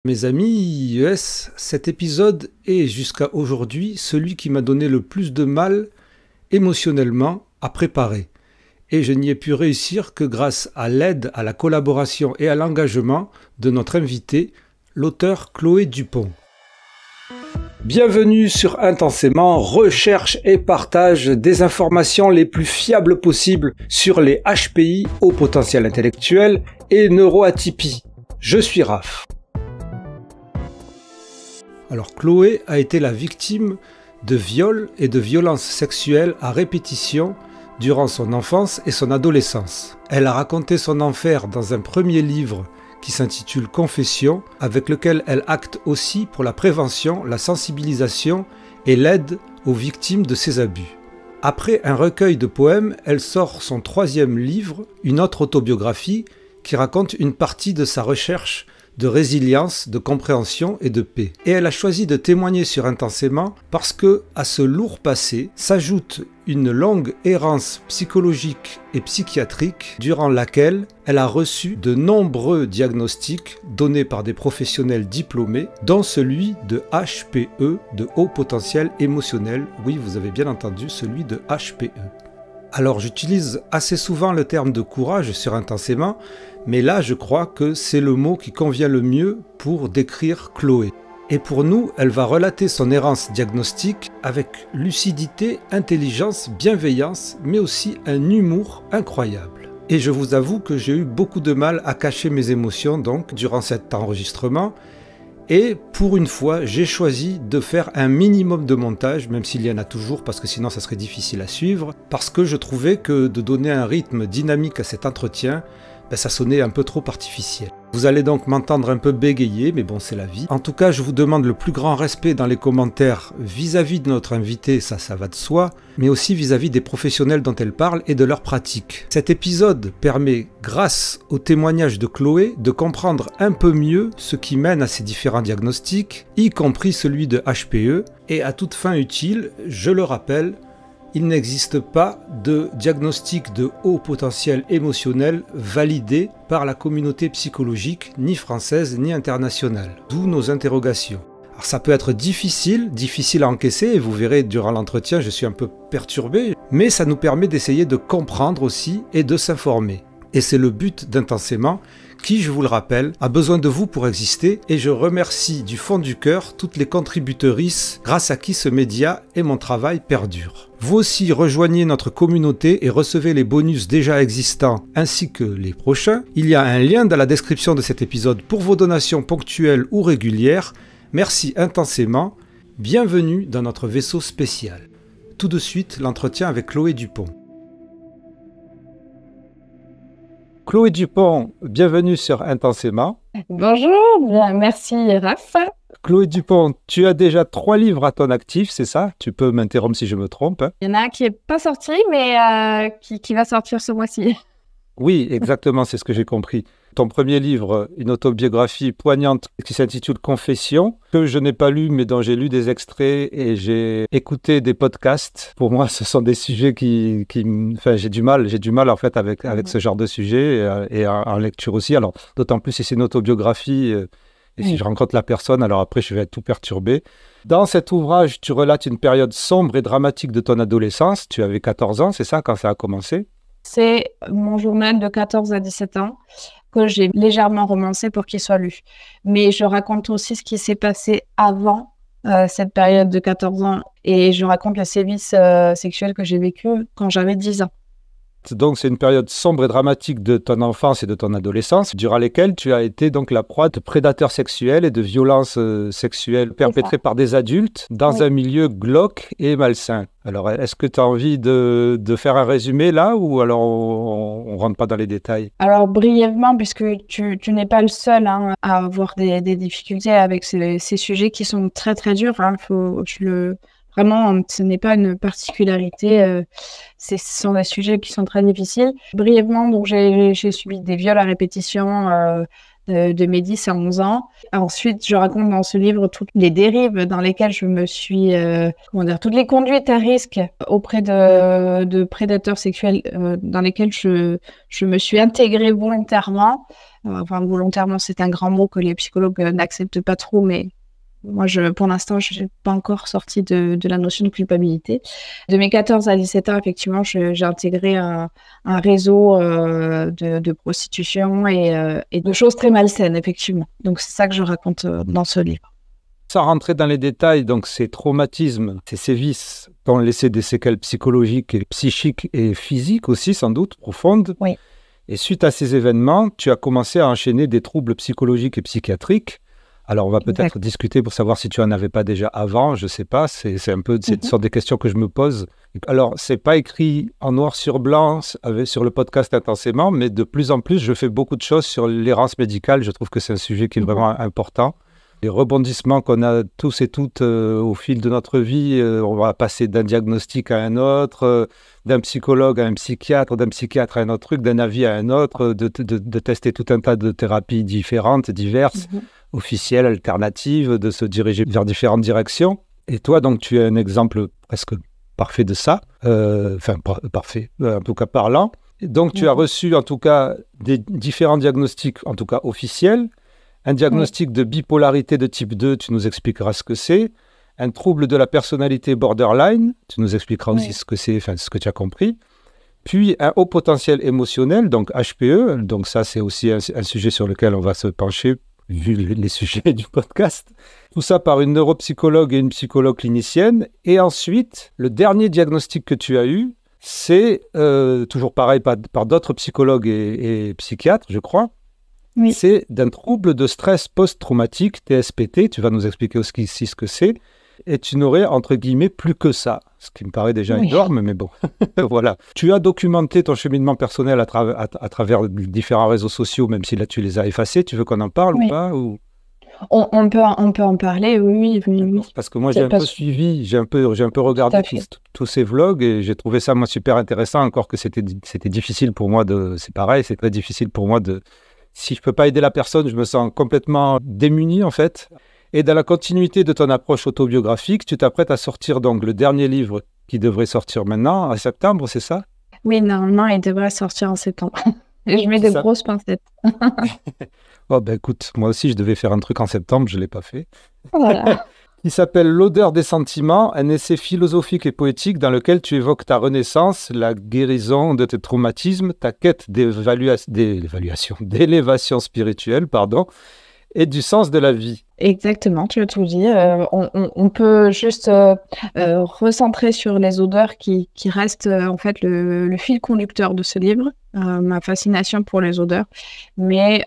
Mes amis IES, cet épisode est jusqu'à aujourd'hui celui qui m'a donné le plus de mal émotionnellement à préparer. Et je n'y ai pu réussir que grâce à l'aide, à la collaboration et à l'engagement de notre invité, l'auteur Chloé Dupont. Bienvenue sur Intensément, recherche et partage des informations les plus fiables possibles sur les HPI, haut potentiel intellectuel, et neuroatypie. Je suis Raph. Alors Chloé a été la victime de viols et de violences sexuelles à répétition durant son enfance et son adolescence. Elle a raconté son enfer dans un premier livre qui s'intitule Confession, avec lequel elle acte aussi pour la prévention, la sensibilisation et l'aide aux victimes de ces abus. Après un recueil de poèmes, elle sort son troisième livre, une autre autobiographie, qui raconte une partie de sa recherche de résilience, de compréhension et de paix. Et elle a choisi de témoigner sur Intensément parce que, à ce lourd passé, s'ajoute une longue errance psychologique et psychiatrique durant laquelle elle a reçu de nombreux diagnostics donnés par des professionnels diplômés, dont celui de HPE, de haut potentiel émotionnel. Oui, vous avez bien entendu, celui de HPE. Alors j'utilise assez souvent le terme de courage sur Intensément, mais là je crois que c'est le mot qui convient le mieux pour décrire Chloé. Et pour nous, elle va relater son errance diagnostique avec lucidité, intelligence, bienveillance, mais aussi un humour incroyable. Et je vous avoue que j'ai eu beaucoup de mal à cacher mes émotions donc durant cet enregistrement. Et pour une fois, j'ai choisi de faire un minimum de montage, même s'il y en a toujours, parce que sinon ça serait difficile à suivre, parce que je trouvais que de donner un rythme dynamique à cet entretien, ça sonnait un peu trop artificiel. Vous allez donc m'entendre un peu bégayer, mais bon, c'est la vie. En tout cas, je vous demande le plus grand respect dans les commentaires vis-à-vis de notre invité, ça va de soi, mais aussi vis-à-vis des professionnels dont elle parle et de leurs pratiques. Cet épisode permet, grâce au témoignage de Chloé, de comprendre un peu mieux ce qui mène à ces différents diagnostics, y compris celui de HPE, et à toute fin utile, je le rappelle, il n'existe pas de diagnostic de haut potentiel émotionnel validé par la communauté psychologique, ni française ni internationale. D'où nos interrogations. Alors ça peut être difficile à encaisser, et vous verrez durant l'entretien, je suis un peu perturbé, mais ça nous permet d'essayer de comprendre aussi et de s'informer. Et c'est le but d'Intensément, qui, je vous le rappelle, a besoin de vous pour exister, et je remercie du fond du cœur toutes les contributrices grâce à qui ce média et mon travail perdurent. Vous aussi rejoignez notre communauté et recevez les bonus déjà existants ainsi que les prochains. Il y a un lien dans la description de cet épisode pour vos donations ponctuelles ou régulières. Merci Intensément, bienvenue dans notre vaisseau spécial. Tout de suite, l'entretien avec Chloé Dupont. Chloé Dupont, bienvenue sur Intensément. Bonjour, bien, merci Raph. Chloé Dupont, tu as déjà 3 livres à ton actif, c'est ça? Tu peux m'interrompre si je me trompe. Il y en a un qui n'est pas sorti, mais qui va sortir ce mois-ci. Oui, exactement, c'est ce que j'ai compris. Ton premier livre, une autobiographie poignante qui s'intitule Confession, que je n'ai pas lu, mais dont j'ai lu des extraits et j'ai écouté des podcasts. Pour moi, ce sont des sujets enfin, j'ai du mal en fait avec ce genre de sujet et en lecture aussi. Alors, d'autant plus si c'est une autobiographie et si je rencontre la personne, alors après, je vais être tout perturbé. Dans cet ouvrage, tu relates une période sombre et dramatique de ton adolescence. Tu avais 14 ans, c'est ça, quand ça a commencé? C'est mon journal de 14 à 17 ans que j'ai légèrement romancé pour qu'il soit lu. Mais je raconte aussi ce qui s'est passé avant cette période de 14 ans et je raconte les sévices sexuels que j'ai vécus quand j'avais 10 ans. Donc, c'est une période sombre et dramatique de ton enfance et de ton adolescence, durant lesquelles tu as été donc la proie de prédateurs sexuels et de violences sexuelles perpétrées par des adultes dans un milieu glauque et malsain. Alors, est-ce que tu as envie de faire un résumé là, ou alors on ne rentre pas dans les détails? Alors, brièvement, puisque tu n'es pas le seul à avoir des difficultés avec ces sujets qui sont très très durs, Vraiment, ce n'est pas une particularité, ce sont des sujets qui sont très difficiles. Brièvement, donc j'ai subi des viols à répétition de mes 10 à 11 ans. Ensuite, je raconte dans ce livre toutes les dérives dans lesquelles je me suis, toutes les conduites à risque auprès de prédateurs sexuels dans lesquels je me suis intégrée volontairement. Enfin, volontairement, c'est un grand mot que les psychologues n'acceptent pas trop, mais moi, pour l'instant, je n'ai pas encore sorti de la notion de culpabilité. De mes 14 à 17 ans, effectivement, j'ai intégré un réseau de prostitution et de choses très malsaines, effectivement. Donc, c'est ça que je raconte dans ce livre. Sans rentrer dans les détails, donc ces traumatismes, ces sévices t'ont laissé des séquelles psychologiques, et psychiques et physiques aussi, sans doute, profondes. Oui. Et suite à ces événements, tu as commencé à enchaîner des troubles psychologiques et psychiatriques. Alors, on va peut-être discuter pour savoir si tu en avais pas déjà avant, je sais pas, c'est un peu cette sorte de questions que je me pose. Alors, c'est pas écrit en noir sur blanc sur le podcast intensément, mais de plus en plus, je fais beaucoup de choses sur l'errance médicale. Je trouve que c'est un sujet qui est vraiment important. Les rebondissements qu'on a tous et toutes au fil de notre vie, on va passer d'un diagnostic à un autre, d'un psychologue à un psychiatre à un autre truc, d'un avis à un autre, de tester tout un tas de thérapies différentes, diverses, officielles, alternatives, de se diriger vers différentes directions. Et toi, donc, tu es un exemple presque parfait de ça, parfait, en tout cas parlant. Donc, tu as reçu en tout cas des différents diagnostics, en tout cas officiels. Un diagnostic de bipolarité de type 2, tu nous expliqueras ce que c'est. Un trouble de la personnalité borderline, tu nous expliqueras aussi ce que c'est, enfin ce que tu as compris. Puis un haut potentiel émotionnel, donc HPE, donc ça c'est aussi un sujet sur lequel on va se pencher, vu les sujets du podcast. Tout ça par une neuropsychologue et une psychologue clinicienne. Et ensuite, le dernier diagnostic que tu as eu, c'est toujours pareil par d'autres psychologues et psychiatres, je crois. Oui. C'est d'un trouble de stress post-traumatique, TSPT, tu vas nous expliquer aussi ce que c'est, et tu n'aurais entre guillemets plus que ça, ce qui me paraît déjà énorme, mais bon, voilà. Tu as documenté ton cheminement personnel à travers différents réseaux sociaux, même si là tu les as effacés, tu veux qu'on en parle ou pas ou... On peut en parler, oui. Parce que moi j'ai un peu suivi, j'ai un peu regardé tous ces vlogs et j'ai trouvé ça moi super intéressant, encore que c'était difficile pour moi c'est pareil, c'est très difficile pour moi si je peux pas aider la personne, je me sens complètement démuni en fait. Et dans la continuité de ton approche autobiographique, tu t'apprêtes à sortir donc le dernier livre qui devrait sortir maintenant, en septembre, c'est ça? Oui, normalement, il devrait sortir en septembre. Et je mets de grosses pincettes. Oh ben écoute, moi aussi je devais faire un truc en septembre, je l'ai pas fait. Voilà. Il s'appelle L'odeur des sentiments, un essai philosophique et poétique dans lequel tu évoques ta renaissance, la guérison de tes traumatismes, ta quête d'élévation spirituelle, et du sens de la vie. Exactement, tu as tout dit. On peut juste recentrer sur les odeurs qui restent en fait le fil conducteur de ce livre, ma fascination pour les odeurs. Mais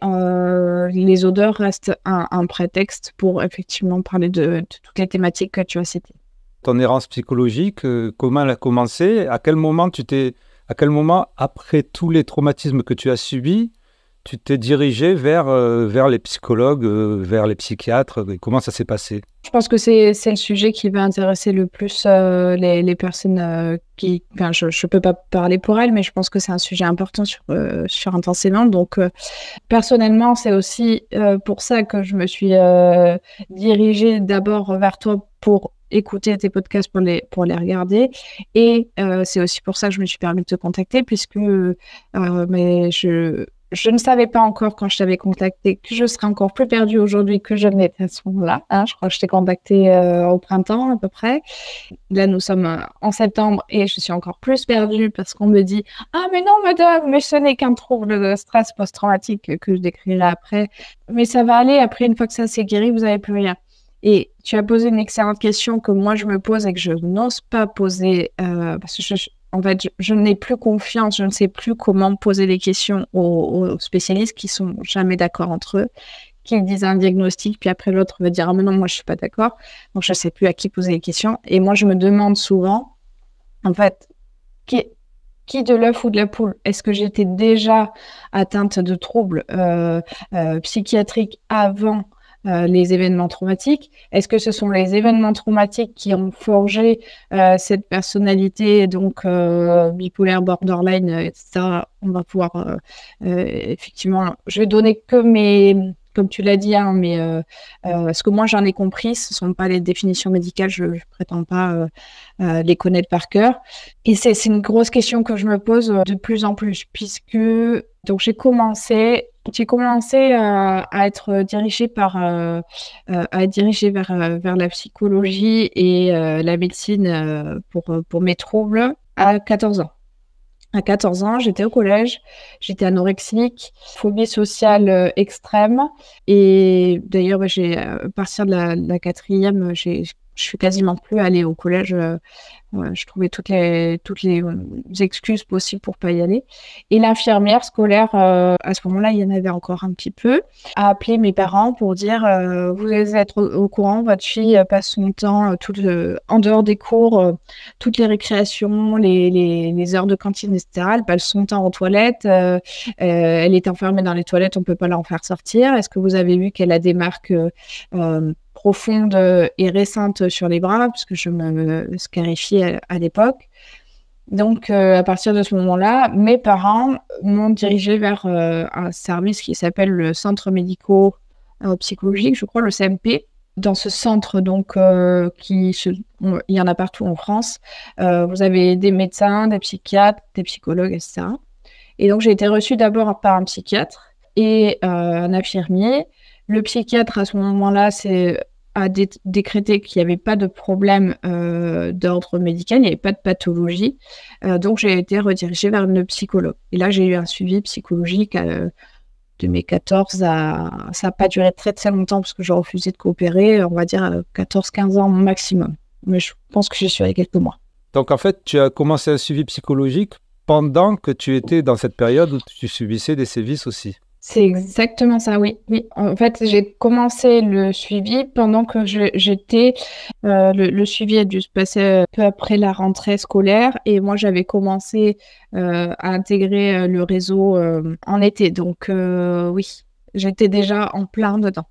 les odeurs restent un prétexte pour effectivement parler de toutes les thématiques que tu as citées. Ton errance psychologique, comment elle a commencé? À quel moment après tous les traumatismes que tu as subis, tu t'es dirigé vers les psychologues, vers les psychiatres? Comment ça s'est passé? Je pense que c'est le sujet qui va intéresser le plus les personnes qui... Enfin, je ne peux pas parler pour elles, mais je pense que c'est un sujet important sur Intensément. Donc, personnellement, c'est aussi pour ça que je me suis dirigée d'abord vers toi pour écouter tes podcasts, pour les regarder. Et c'est aussi pour ça que je me suis permis de te contacter, puisque je ne savais pas encore quand je t'avais contacté que je serais encore plus perdue aujourd'hui que je ne l'étais à ce moment-là. Je crois que je t'ai contacté au printemps à peu près. Là, nous sommes en septembre et je suis encore plus perdue parce qu'on me dit « Ah mais non madame, mais ce n'est qu'un trouble de stress post-traumatique que je décrirai après. Mais ça va aller, après une fois que ça s'est guéri, vous n'avez plus rien. » Et tu as posé une excellente question que moi je me pose et que je n'ose pas poser parce que en fait, je n'ai plus confiance, je ne sais plus comment poser les questions aux spécialistes qui sont jamais d'accord entre eux, qui disent un diagnostic, puis après l'autre va dire « Ah mais non, moi je suis pas d'accord ». Donc je ne sais plus à qui poser les questions. Et moi je me demande souvent, en fait, qui de l'œuf ou de la poule? Est-ce que j'étais déjà atteinte de troubles psychiatriques avant les événements traumatiques. Est-ce que ce sont les événements traumatiques qui ont forgé cette personnalité, donc bipolaire, borderline, etc. On va pouvoir effectivement, je vais donner que comme tu l'as dit, hein, mais ce que moi j'en ai compris, ce ne sont pas les définitions médicales, je ne prétends pas les connaître par cœur. Et c'est une grosse question que je me pose de plus en plus, puisque donc j'ai commencé à être dirigée vers la psychologie et la médecine pour mes troubles à 14 ans. À 14 ans, j'étais au collège, j'étais anorexique, phobie sociale extrême. Et d'ailleurs, à partir de la quatrième, je suis quasiment plus allée au collège. Je trouvais toutes les excuses possibles pour pas y aller. Et l'infirmière scolaire, à ce moment-là, il y en avait encore un petit peu, a appelé mes parents pour dire vous allez être au courant, votre fille passe son temps en dehors des cours, toutes les récréations, les heures de cantine, etc. Elle passe son temps aux toilettes. Elle est enfermée dans les toilettes, on peut pas l'en faire sortir. Est-ce que vous avez vu qu'elle a des marques profonde et récente sur les bras, parce que je me scarifiais à l'époque. Donc, à partir de ce moment-là, mes parents m'ont dirigée vers un service qui s'appelle le Centre médico-psychologique, je crois, le CMP. Dans ce centre, donc, il y en a partout en France, vous avez des médecins, des psychiatres, des psychologues, etc. Et donc, j'ai été reçue d'abord par un psychiatre et un infirmier. Le psychiatre, à ce moment-là, a décrété qu'il n'y avait pas de problème d'ordre médical, il n'y avait pas de pathologie. Donc, j'ai été redirigée vers une psychologue. Et là, j'ai eu un suivi psychologique de mes 14 à... Ça n'a pas duré très, très longtemps parce que j'ai refusé de coopérer, on va dire 14-15 ans maximum. Mais je pense que j'y suis allée quelques mois. Donc, en fait, tu as commencé un suivi psychologique pendant que tu étais dans cette période où tu subissais des sévices aussi. C'est exactement ça, oui. Oui. En fait, j'ai commencé le suivi pendant que j'étais... le suivi a dû se passer peu après la rentrée scolaire et moi, j'avais commencé à intégrer le réseau en été. Donc, oui, j'étais déjà en plein dedans.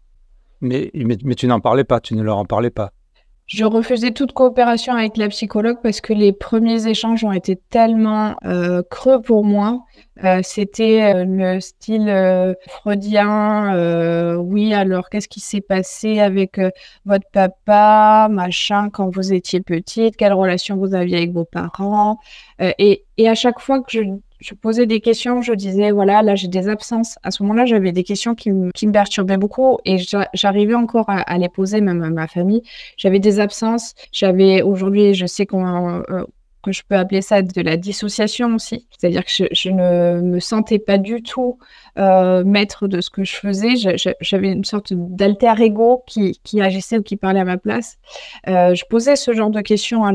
Mais tu n'en parlais pas, tu ne leur en parlais pas. Je refusais toute coopération avec la psychologue parce que les premiers échanges ont été tellement creux pour moi. C'était le style freudien. Oui, alors qu'est-ce qui s'est passé avec votre papa, machin, quand vous étiez petite? Quelle relation vous aviez avec vos parents? Et à chaque fois que je posais des questions, je disais, voilà, là, j'ai des absences. À ce moment-là, j'avais des questions qui me perturbaient beaucoup et j'arrivais encore à les poser, même à ma famille. J'avais des absences. Aujourd'hui, je sais que je peux appeler ça de la dissociation aussi. C'est-à-dire que je ne me sentais pas du tout maître de ce que je faisais. J'avais une sorte d'alter ego qui agissait ou qui parlait à ma place. Je posais ce genre de questions à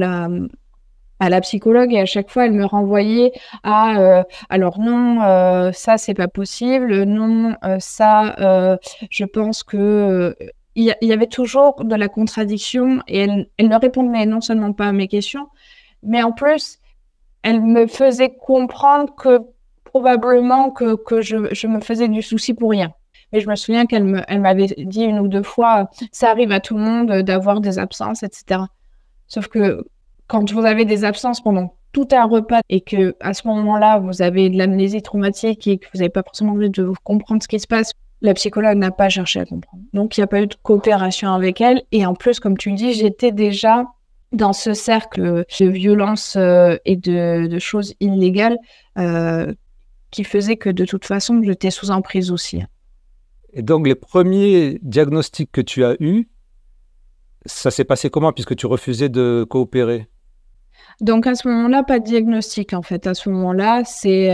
la psychologue et à chaque fois elle me renvoyait à alors non, ça c'est pas possible, non, ça je pense que il y avait toujours de la contradiction et elle ne répondait non seulement pas à mes questions, mais en plus elle me faisait comprendre que probablement que je me faisais du souci pour rien. Mais je me souviens elle m'avait dit une ou deux fois, ça arrive à tout le monde d'avoir des absences, etc. Sauf que quand vous avez des absences pendant tout un repas et que à ce moment-là, vous avez de l'amnésie traumatique et que vous n'avez pas forcément envie de comprendre ce qui se passe, la psychologue n'a pas cherché à comprendre. Donc, il n'y a pas eu de coopération avec elle. Et en plus, comme tu le dis, j'étais déjà dans ce cercle de violence et de choses illégales qui faisait que de toute façon, j'étais sous emprise aussi. Et donc, les premiers diagnostics que tu as eus, ça s'est passé comment puisque tu refusais de coopérer? Donc à ce moment-là, pas de diagnostic en fait. À ce moment-là, c'est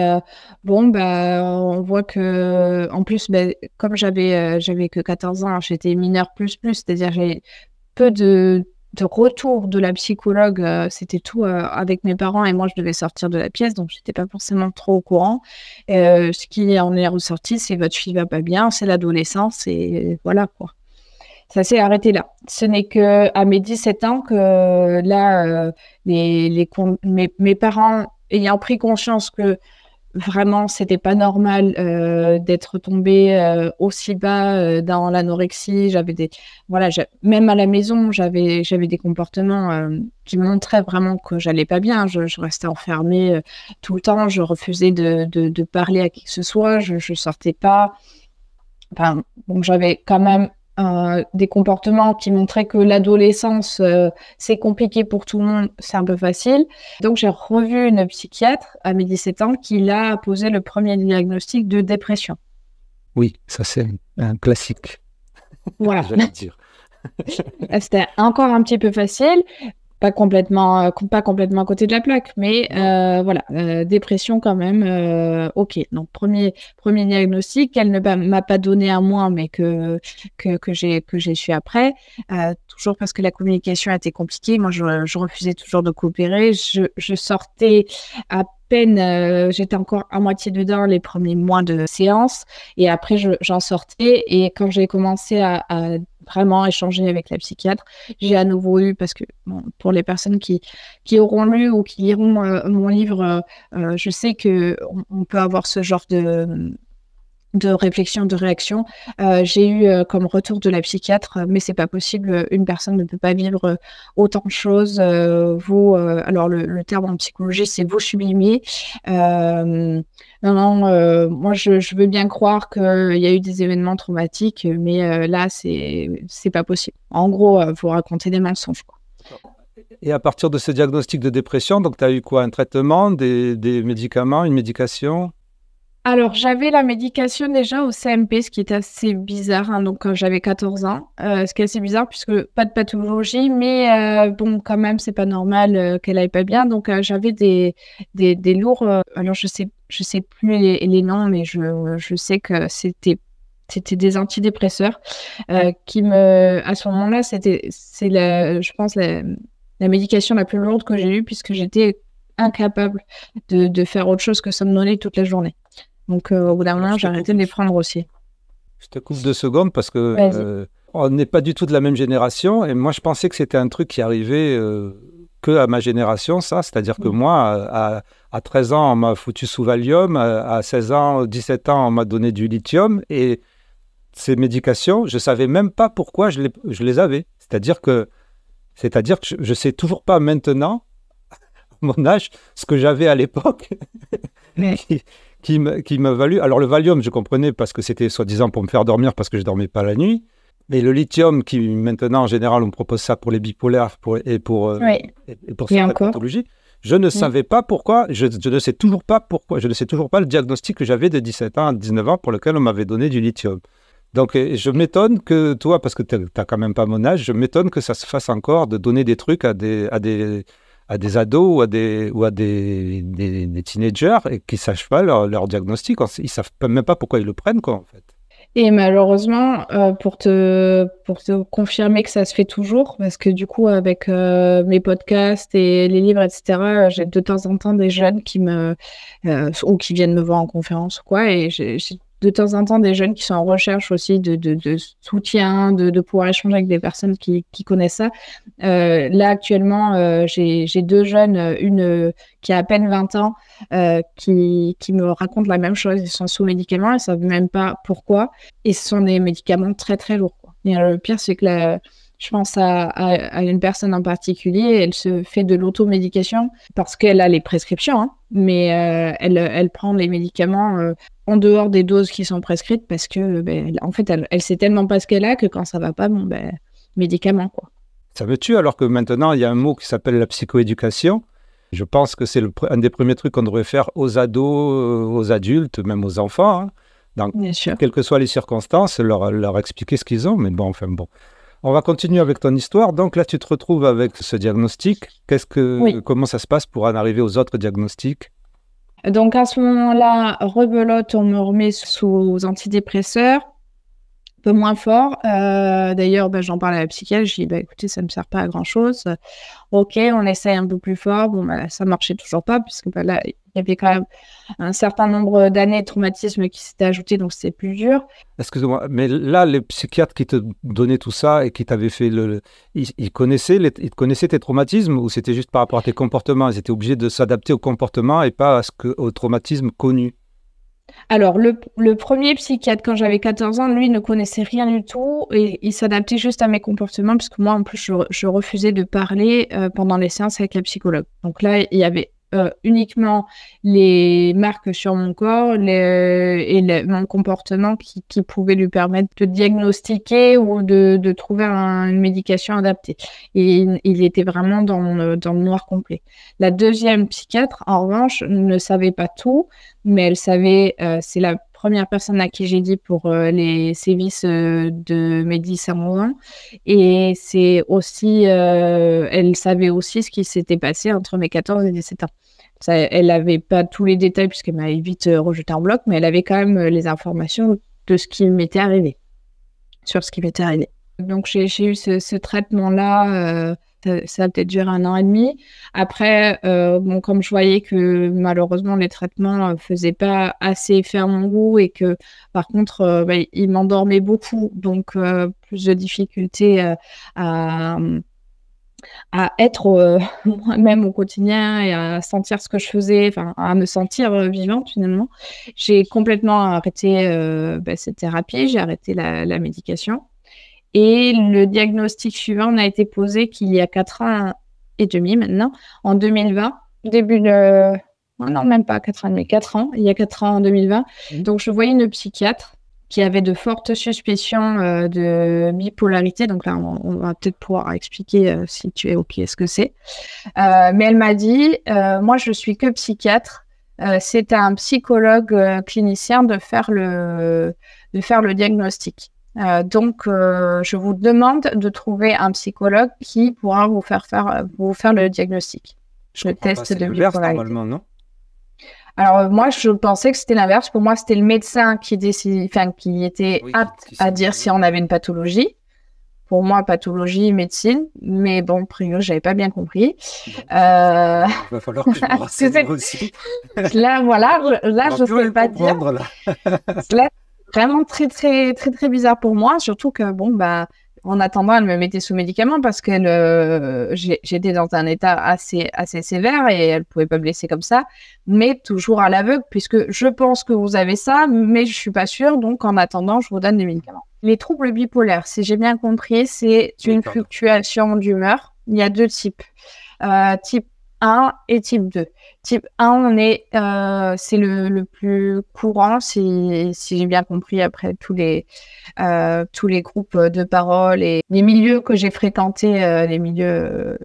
on voit que en plus, comme j'avais que 14 ans, j'étais mineure plus, c'est-à-dire j'ai peu de retour de la psychologue. C'était tout avec mes parents et moi je devais sortir de la pièce, donc j'étais pas forcément trop au courant. Ce qui en est ressorti, c'est votre fille va pas bien, c'est l'adolescence et voilà quoi. Ça s'est arrêté là. Ce n'est qu'à mes 17 ans que là, mes parents ayant pris conscience que vraiment, c'était pas normal d'être tombée aussi bas dans l'anorexie. Voilà, même à la maison, j'avais des comportements qui montraient vraiment que j'allais pas bien. Je restais enfermée tout le temps. Je refusais de parler à qui que ce soit. Je sortais pas. Enfin, donc j'avais quand même des comportements qui montraient que l'adolescence, c'est compliqué pour tout le monde, c'est un peu facile. Donc j'ai revu une psychiatre à mes 17 ans qui l'a posé le premier diagnostic de dépression. Oui, ça c'est un classique. Voilà. J'allais dire. C'était encore un petit peu facile. Pas complètement à côté de la plaque, mais voilà, dépression quand même. Ok, donc premier diagnostic qu'elle ne m'a pas donné à moi, mais que j'ai su après. Toujours parce que la communication a été compliquée. Moi, je refusais toujours de coopérer. Je sortais à peine, j'étais encore à moitié dedans les premiers mois de séance, et après j'en sortais. Et quand j'ai commencé à vraiment échanger avec la psychiatre, j'ai à nouveau eu, parce que bon, pour les personnes qui auront lu ou qui liront mon livre, je sais que on peut avoir ce genre de réflexion, de réaction. J'ai eu comme retour de la psychiatre, mais c'est pas possible, une personne ne peut pas vivre autant de choses. Alors le terme en psychologie, c'est vous sublimiez. Non, moi je veux bien croire qu'il y a eu des événements traumatiques, mais là c'est pas possible. En gros, vous racontez des mensonges, quoi. Et à partir de ce diagnostic de dépression, donc tu as eu quoi? Un traitement, des médicaments, une médication? Alors, j'avais la médication déjà au CMP, ce qui est assez bizarre, hein, donc quand j'avais 14 ans, ce qui est assez bizarre puisque pas de pathologie, mais bon, quand même, c'est pas normal qu'elle aille pas bien. Donc, j'avais des lourds. Alors, je sais plus les noms, mais je sais que c'était des antidépresseurs à ce moment-là, je pense la médication la plus lourde que j'ai eue, puisque j'étais incapable de faire autre chose que somnoler toute la journée. Donc, au bout d'un moment, j'ai arrêté de les prendre aussi. Je te coupe 2 secondes parce que on n'est pas du tout de la même génération. Et moi, je pensais que c'était un truc qui arrivait que à ma génération, ça. C'est-à-dire que moi, à 13 ans, on m'a foutu sous Valium. À 16 ans, 17 ans, on m'a donné du lithium. Et ces médications, je ne savais même pas pourquoi je les avais. C'est-à-dire que je ne sais toujours pas maintenant, à mon âge, ce que j'avais à l'époque. Qui m'a valu. Alors, le Valium, je comprenais parce que c'était soi-disant pour me faire dormir parce que je ne dormais pas la nuit. Mais le lithium, qui maintenant, en général, on me propose ça pour les bipolaires et pour certaines pathologies, je ne savais pas pourquoi. Je ne sais toujours pas pourquoi. Je ne sais toujours pas le diagnostic que j'avais de 17 ans à 19 ans pour lequel on m'avait donné du lithium. Donc, je m'étonne que toi, parce que tu n'as quand même pas mon âge, je m'étonne que ça se fasse encore de donner des trucs à des ados ou à des teenagers et qui ne sachent pas leur diagnostic. Ils ne savent même pas pourquoi ils le prennent, quoi, en fait. Et malheureusement, pour te confirmer que ça se fait toujours, parce que du coup, avec mes podcasts et les livres, etc., j'ai de temps en temps des jeunes ou qui viennent me voir en conférence ou quoi, et j'ai de temps en temps des jeunes qui sont en recherche aussi de soutien, de pouvoir échanger avec des personnes qui connaissent ça. Là, actuellement, j'ai 2 jeunes, une qui a à peine 20 ans, qui me racontent la même chose. Ils sont sous médicaments, ils ne savent même pas pourquoi. Et ce sont des médicaments très, très lourds, quoi. Et le pire, c'est que je pense à une personne en particulier, elle se fait de l'automédication parce qu'elle a les prescriptions, hein, mais elle prend les médicaments en dehors des doses qui sont prescrites parce que, en fait, elle sait tellement pas ce qu'elle a que quand ça va pas, médicaments, quoi. Ça me tue, alors que maintenant, il y a un mot qui s'appelle la psychoéducation. Je pense que c'est un des premiers trucs qu'on devrait faire aux ados, aux adultes, même aux enfants, hein. Donc, quelles que soient les circonstances, leur expliquer ce qu'ils ont. Mais bon, enfin bon. On va continuer avec ton histoire. Donc là, tu te retrouves avec ce diagnostic. Comment ça se passe pour en arriver aux autres diagnostics? Donc à ce moment-là, rebelote, on me remet sous antidépresseurs. peu moins fort. D'ailleurs, j'en parlais à la psychiatre, je dis, écoutez, ça ne me sert pas à grand-chose. Ok, on essaye un peu plus fort. Bon, ça marchait toujours pas, puisque là, il y avait quand même un certain nombre d'années de traumatisme qui s'étaient ajoutés, donc c'était plus dur. Excuse-moi, mais là, les psychiatres qui te donnaient tout ça et qui t'avaient fait ils connaissaient tes traumatismes ou c'était juste par rapport à tes comportements? Ils étaient obligés de s'adapter au comportement et pas au traumatisme connu. Alors, le premier psychiatre, quand j'avais 14 ans, lui ne connaissait rien du tout et il s'adaptait juste à mes comportements, parce que moi, en plus, je refusais de parler pendant les séances avec la psychologue. Donc là, il y avait uniquement les marques sur mon corps mon comportement qui pouvaient lui permettre de diagnostiquer ou de trouver une médication adaptée. Et il était vraiment dans le noir complet. La deuxième psychiatre, en revanche, ne savait pas tout, mais elle savait, c'est la première personne à qui j'ai dit pour les sévices de mes 10 à 11 ans. Et c'est aussi, elle savait aussi ce qui s'était passé entre mes 14 et 17 ans. Ça, elle n'avait pas tous les détails puisqu'elle m'avait vite rejeté en bloc, mais elle avait quand même les informations de ce qui m'était arrivé, sur ce qui m'était arrivé. Donc j'ai eu ce traitement-là, ça a peut-être duré 1 an et demi. Après, comme je voyais que malheureusement les traitements ne faisaient pas assez effet à mon goût et que par contre ils m'endormaient beaucoup, donc plus de difficultés à être moi-même au quotidien et à sentir ce que je faisais, à me sentir vivante finalement. J'ai complètement arrêté cette thérapie, j'ai arrêté la médication. Et le diagnostic suivant a été posé qu'il y a 4 ans et demi maintenant, en 2020, début de... Non, même pas 4 ans et demi, 4 ans, il y a 4 ans en 2020. Donc, je voyais une psychiatre qui avait de fortes suspicions de bipolarité. Donc là, on va peut-être pouvoir expliquer si tu es OK ce que c'est. Mais elle m'a dit, moi, je suis que psychiatre. C'est à un psychologue clinicien de faire le diagnostic. Donc, je vous demande de trouver un psychologue qui pourra vous faire le diagnostic. Le test de bipolarité. Normalement, non? Alors, moi, je pensais que c'était l'inverse. Pour moi, c'était le médecin qui était apte à dire si on avait une pathologie. Pour moi, pathologie, médecine. Mais bon, a priori, j'avais pas bien compris. Il va falloir que je me renseigne aussi. Là, voilà. Là, je ne sais pas dire. Là, vraiment très, très, très, très bizarre pour moi. Surtout que, en attendant, elle me mettait sous médicaments parce que j'étais dans un état assez sévère et elle pouvait pas me laisser comme ça, mais toujours à l'aveugle, puisque je pense que vous avez ça, mais je suis pas sûre, donc en attendant, je vous donne des médicaments. Les troubles bipolaires, si j'ai bien compris, c'est une fluctuation d'humeur. Il y a 2 types. Type 1 et type 2. Type 1, c'est le plus courant, si j'ai bien compris, après tous les groupes de parole et les milieux que j'ai fréquentés, les milieux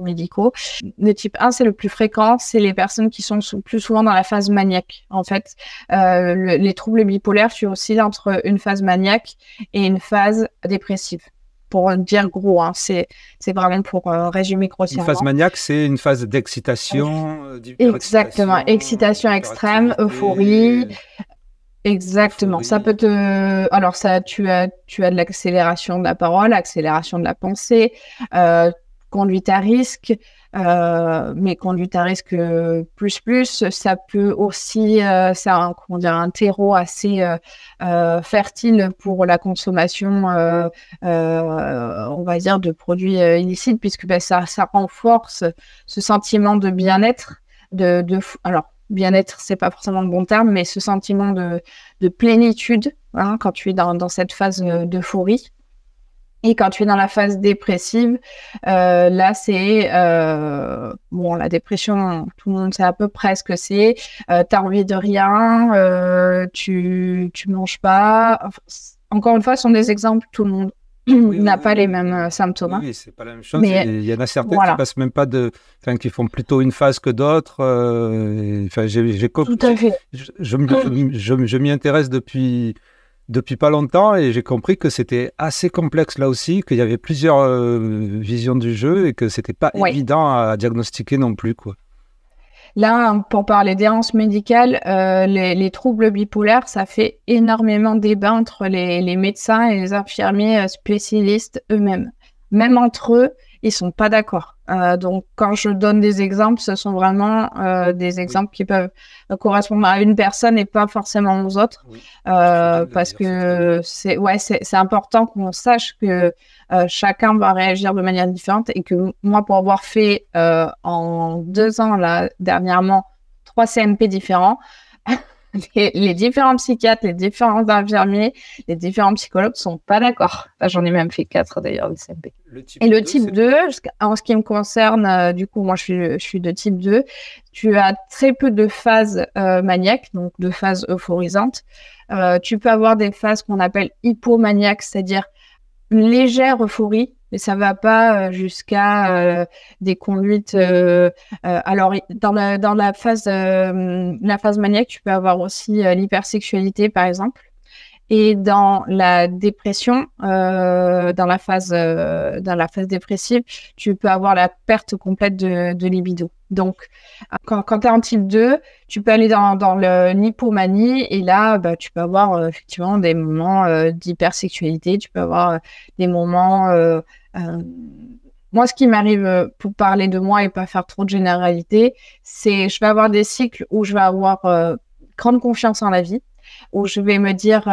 médicaux. Le type 1, c'est le plus fréquent, c'est les personnes qui sont plus souvent dans la phase maniaque. En fait, les troubles bipolaires, tu oscilles entre une phase maniaque et une phase dépressive. Pour dire gros, hein. C'est vraiment pour résumer grossièrement. Une phase maniaque, c'est une phase d'excitation, exactement, excitation extrême, euphorie. Exactement. Ça peut te... Alors, tu as de l'accélération de la parole, accélération de la pensée, conduite à risque, mais conduite à risque plus, ça peut aussi, c'est un terreau assez fertile pour la consommation, on va dire, de produits illicites, puisque ça renforce ce sentiment de bien-être, alors, bien-être, c'est pas forcément le bon terme, mais ce sentiment de plénitude, hein, quand tu es dans cette phase d'euphorie. Et quand tu es dans la phase dépressive, là, c'est... la dépression, tout le monde sait à peu près ce que c'est. T'as envie de rien, tu manges pas. Enfin, encore une fois, ce sont des exemples, tout le monde n'a pas les mêmes symptômes. Oui, c'est pas la même chose. Mais il y en a certains qui passent même pas qui font plutôt une phase que d'autres. Tout à fait. Je m'y intéresse depuis pas longtemps et j'ai compris que c'était assez complexe là aussi, qu'il y avait plusieurs visions du jeu et que c'était pas évident à diagnostiquer non plus, quoi. Là, pour parler d'errance médicale, les troubles bipolaires, ça fait énormément débat entre les médecins et les infirmiers spécialistes eux-mêmes. Même entre eux, ils sont pas d'accord. Donc, quand je donne des exemples, ce sont vraiment des exemples qui peuvent correspondre à une personne et pas forcément aux autres, parce que c'est important qu'on sache que chacun va réagir de manière différente et que moi, pour avoir fait en 2 ans là dernièrement 3 CMP différents. Les différents psychiatres, les différents infirmiers, les différents psychologues sont pas d'accord. Enfin, j'en ai même fait 4 d'ailleurs de CMP. Et le type 2, en ce qui me concerne, du coup, moi je suis de type 2, tu as très peu de phases maniaques, donc de phases euphorisantes. Tu peux avoir des phases qu'on appelle hypomaniaques, c'est-à-dire une légère euphorie, mais ça va pas jusqu'à des conduites. Alors, dans la phase maniaque, tu peux avoir aussi l'hypersexualité, par exemple. Et dans la dépression, dans la phase dépressive, tu peux avoir la perte complète de libido. Donc, quand tu es en type 2, tu peux aller dans l'hypomanie et là, tu peux avoir effectivement des moments d'hypersexualité, tu peux avoir des moments... Moi, ce qui m'arrive, pour parler de moi et pas faire trop de généralité, c'est je vais avoir des cycles où je vais avoir grande confiance en la vie, où je vais me dire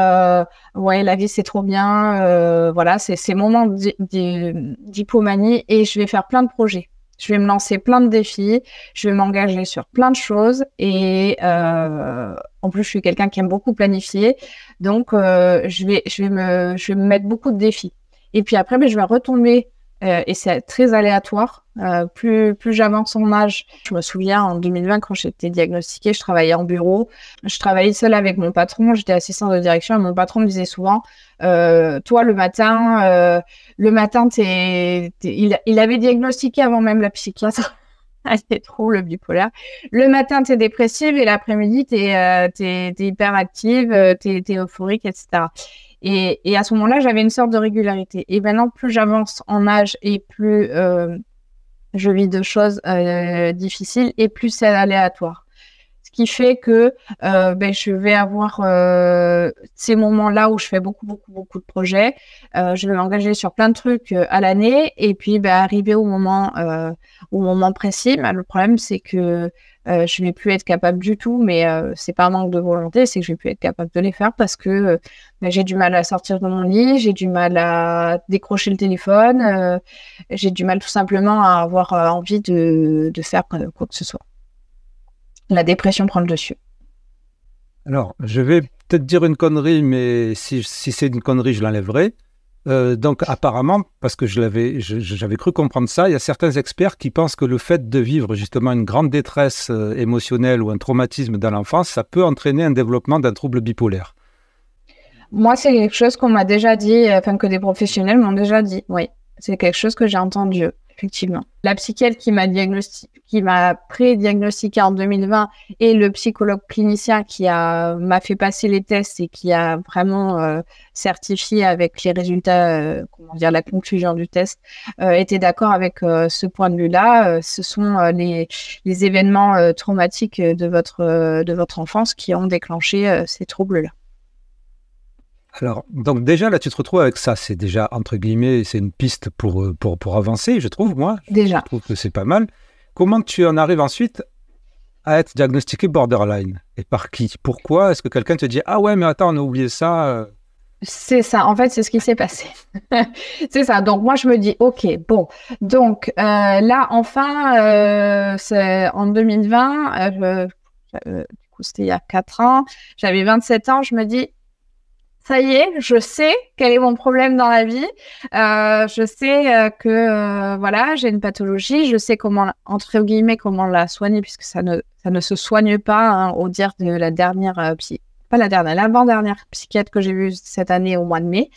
ouais, la vie c'est trop bien, voilà, c'est ces moments d'hypomanie et je vais faire plein de projets. Je vais me lancer plein de défis, je vais m'engager sur plein de choses et en plus je suis quelqu'un qui aime beaucoup planifier, donc je vais me mettre beaucoup de défis. Et puis après, je vais retomber et c'est très aléatoire. Plus j'avance en âge, je me souviens en 2020 quand j'étais diagnostiquée, je travaillais en bureau, je travaillais seule avec mon patron, j'étais assistante de direction et mon patron me disait souvent, toi le matin, il avait diagnostiqué avant même la psychiatre. Des troubles bipolaires. Le matin, t'es dépressive et l'après-midi, t'es hyperactive, t'es euphorique, etc. Et à ce moment-là, j'avais une sorte de régularité. Et maintenant, plus j'avance en âge et plus je vis de choses difficiles et plus c'est aléatoire. Ce qui fait que je vais avoir ces moments-là où je fais beaucoup de projets. Je vais m'engager sur plein de trucs à l'année et puis arriver au moment précis. Le problème, c'est que je vais plus être capable du tout, mais c'est pas un manque de volonté, c'est que je vais plus être capable de les faire parce que j'ai du mal à sortir de mon lit, j'ai du mal à décrocher le téléphone, j'ai du mal tout simplement à avoir envie de faire quoi que ce soit. La dépression prend le dessus. Alors, je vais peut-être dire une connerie, mais si c'est une connerie, je l'enlèverai. Donc, apparemment, parce que j'avais cru comprendre ça, il y a certains experts qui pensent que le fait de vivre justement une grande détresse émotionnelle ou un traumatisme dans l'enfance, ça peut entraîner un développement d'un trouble bipolaire. Moi, c'est quelque chose qu'on m'a déjà dit, que des professionnels m'ont déjà dit, oui. C'est quelque chose que j'ai entendu, effectivement. La psychiatre qui m'a pré-diagnostiqué en 2020 et le psychologue clinicien qui m'a fait passer les tests et qui a vraiment certifié avec les résultats, la conclusion du test, étaient d'accord avec ce point de vue-là. Ce sont les événements traumatiques de votre enfance qui ont déclenché ces troubles-là. Alors, donc déjà, là, tu te retrouves avec ça. C'est déjà, entre guillemets, c'est une piste pour avancer, je trouve, moi. Déjà. Je trouve que c'est pas mal. Comment tu en arrives ensuite à être diagnostiqué borderline? Et par qui? Pourquoi? Est-ce que quelqu'un te dit « Ah ouais, mais attends, on a oublié ça ?» C'est ça, en fait, c'est ce qui s'est passé. C'est ça. Donc, moi, je me dis, OK, bon. Donc, là, enfin, c'est en 2020, du coup, c'était il y a 4 ans, j'avais 27 ans, je me dis, ça y est, je sais quel est mon problème dans la vie. Je sais que voilà, j'ai une pathologie. Je sais comment, entre guillemets, comment la soigner puisque ça ne se soigne pas, au dire de la dernière pas la dernière, l'avant-dernière psychiatre que j'ai vue cette année au mois de mai.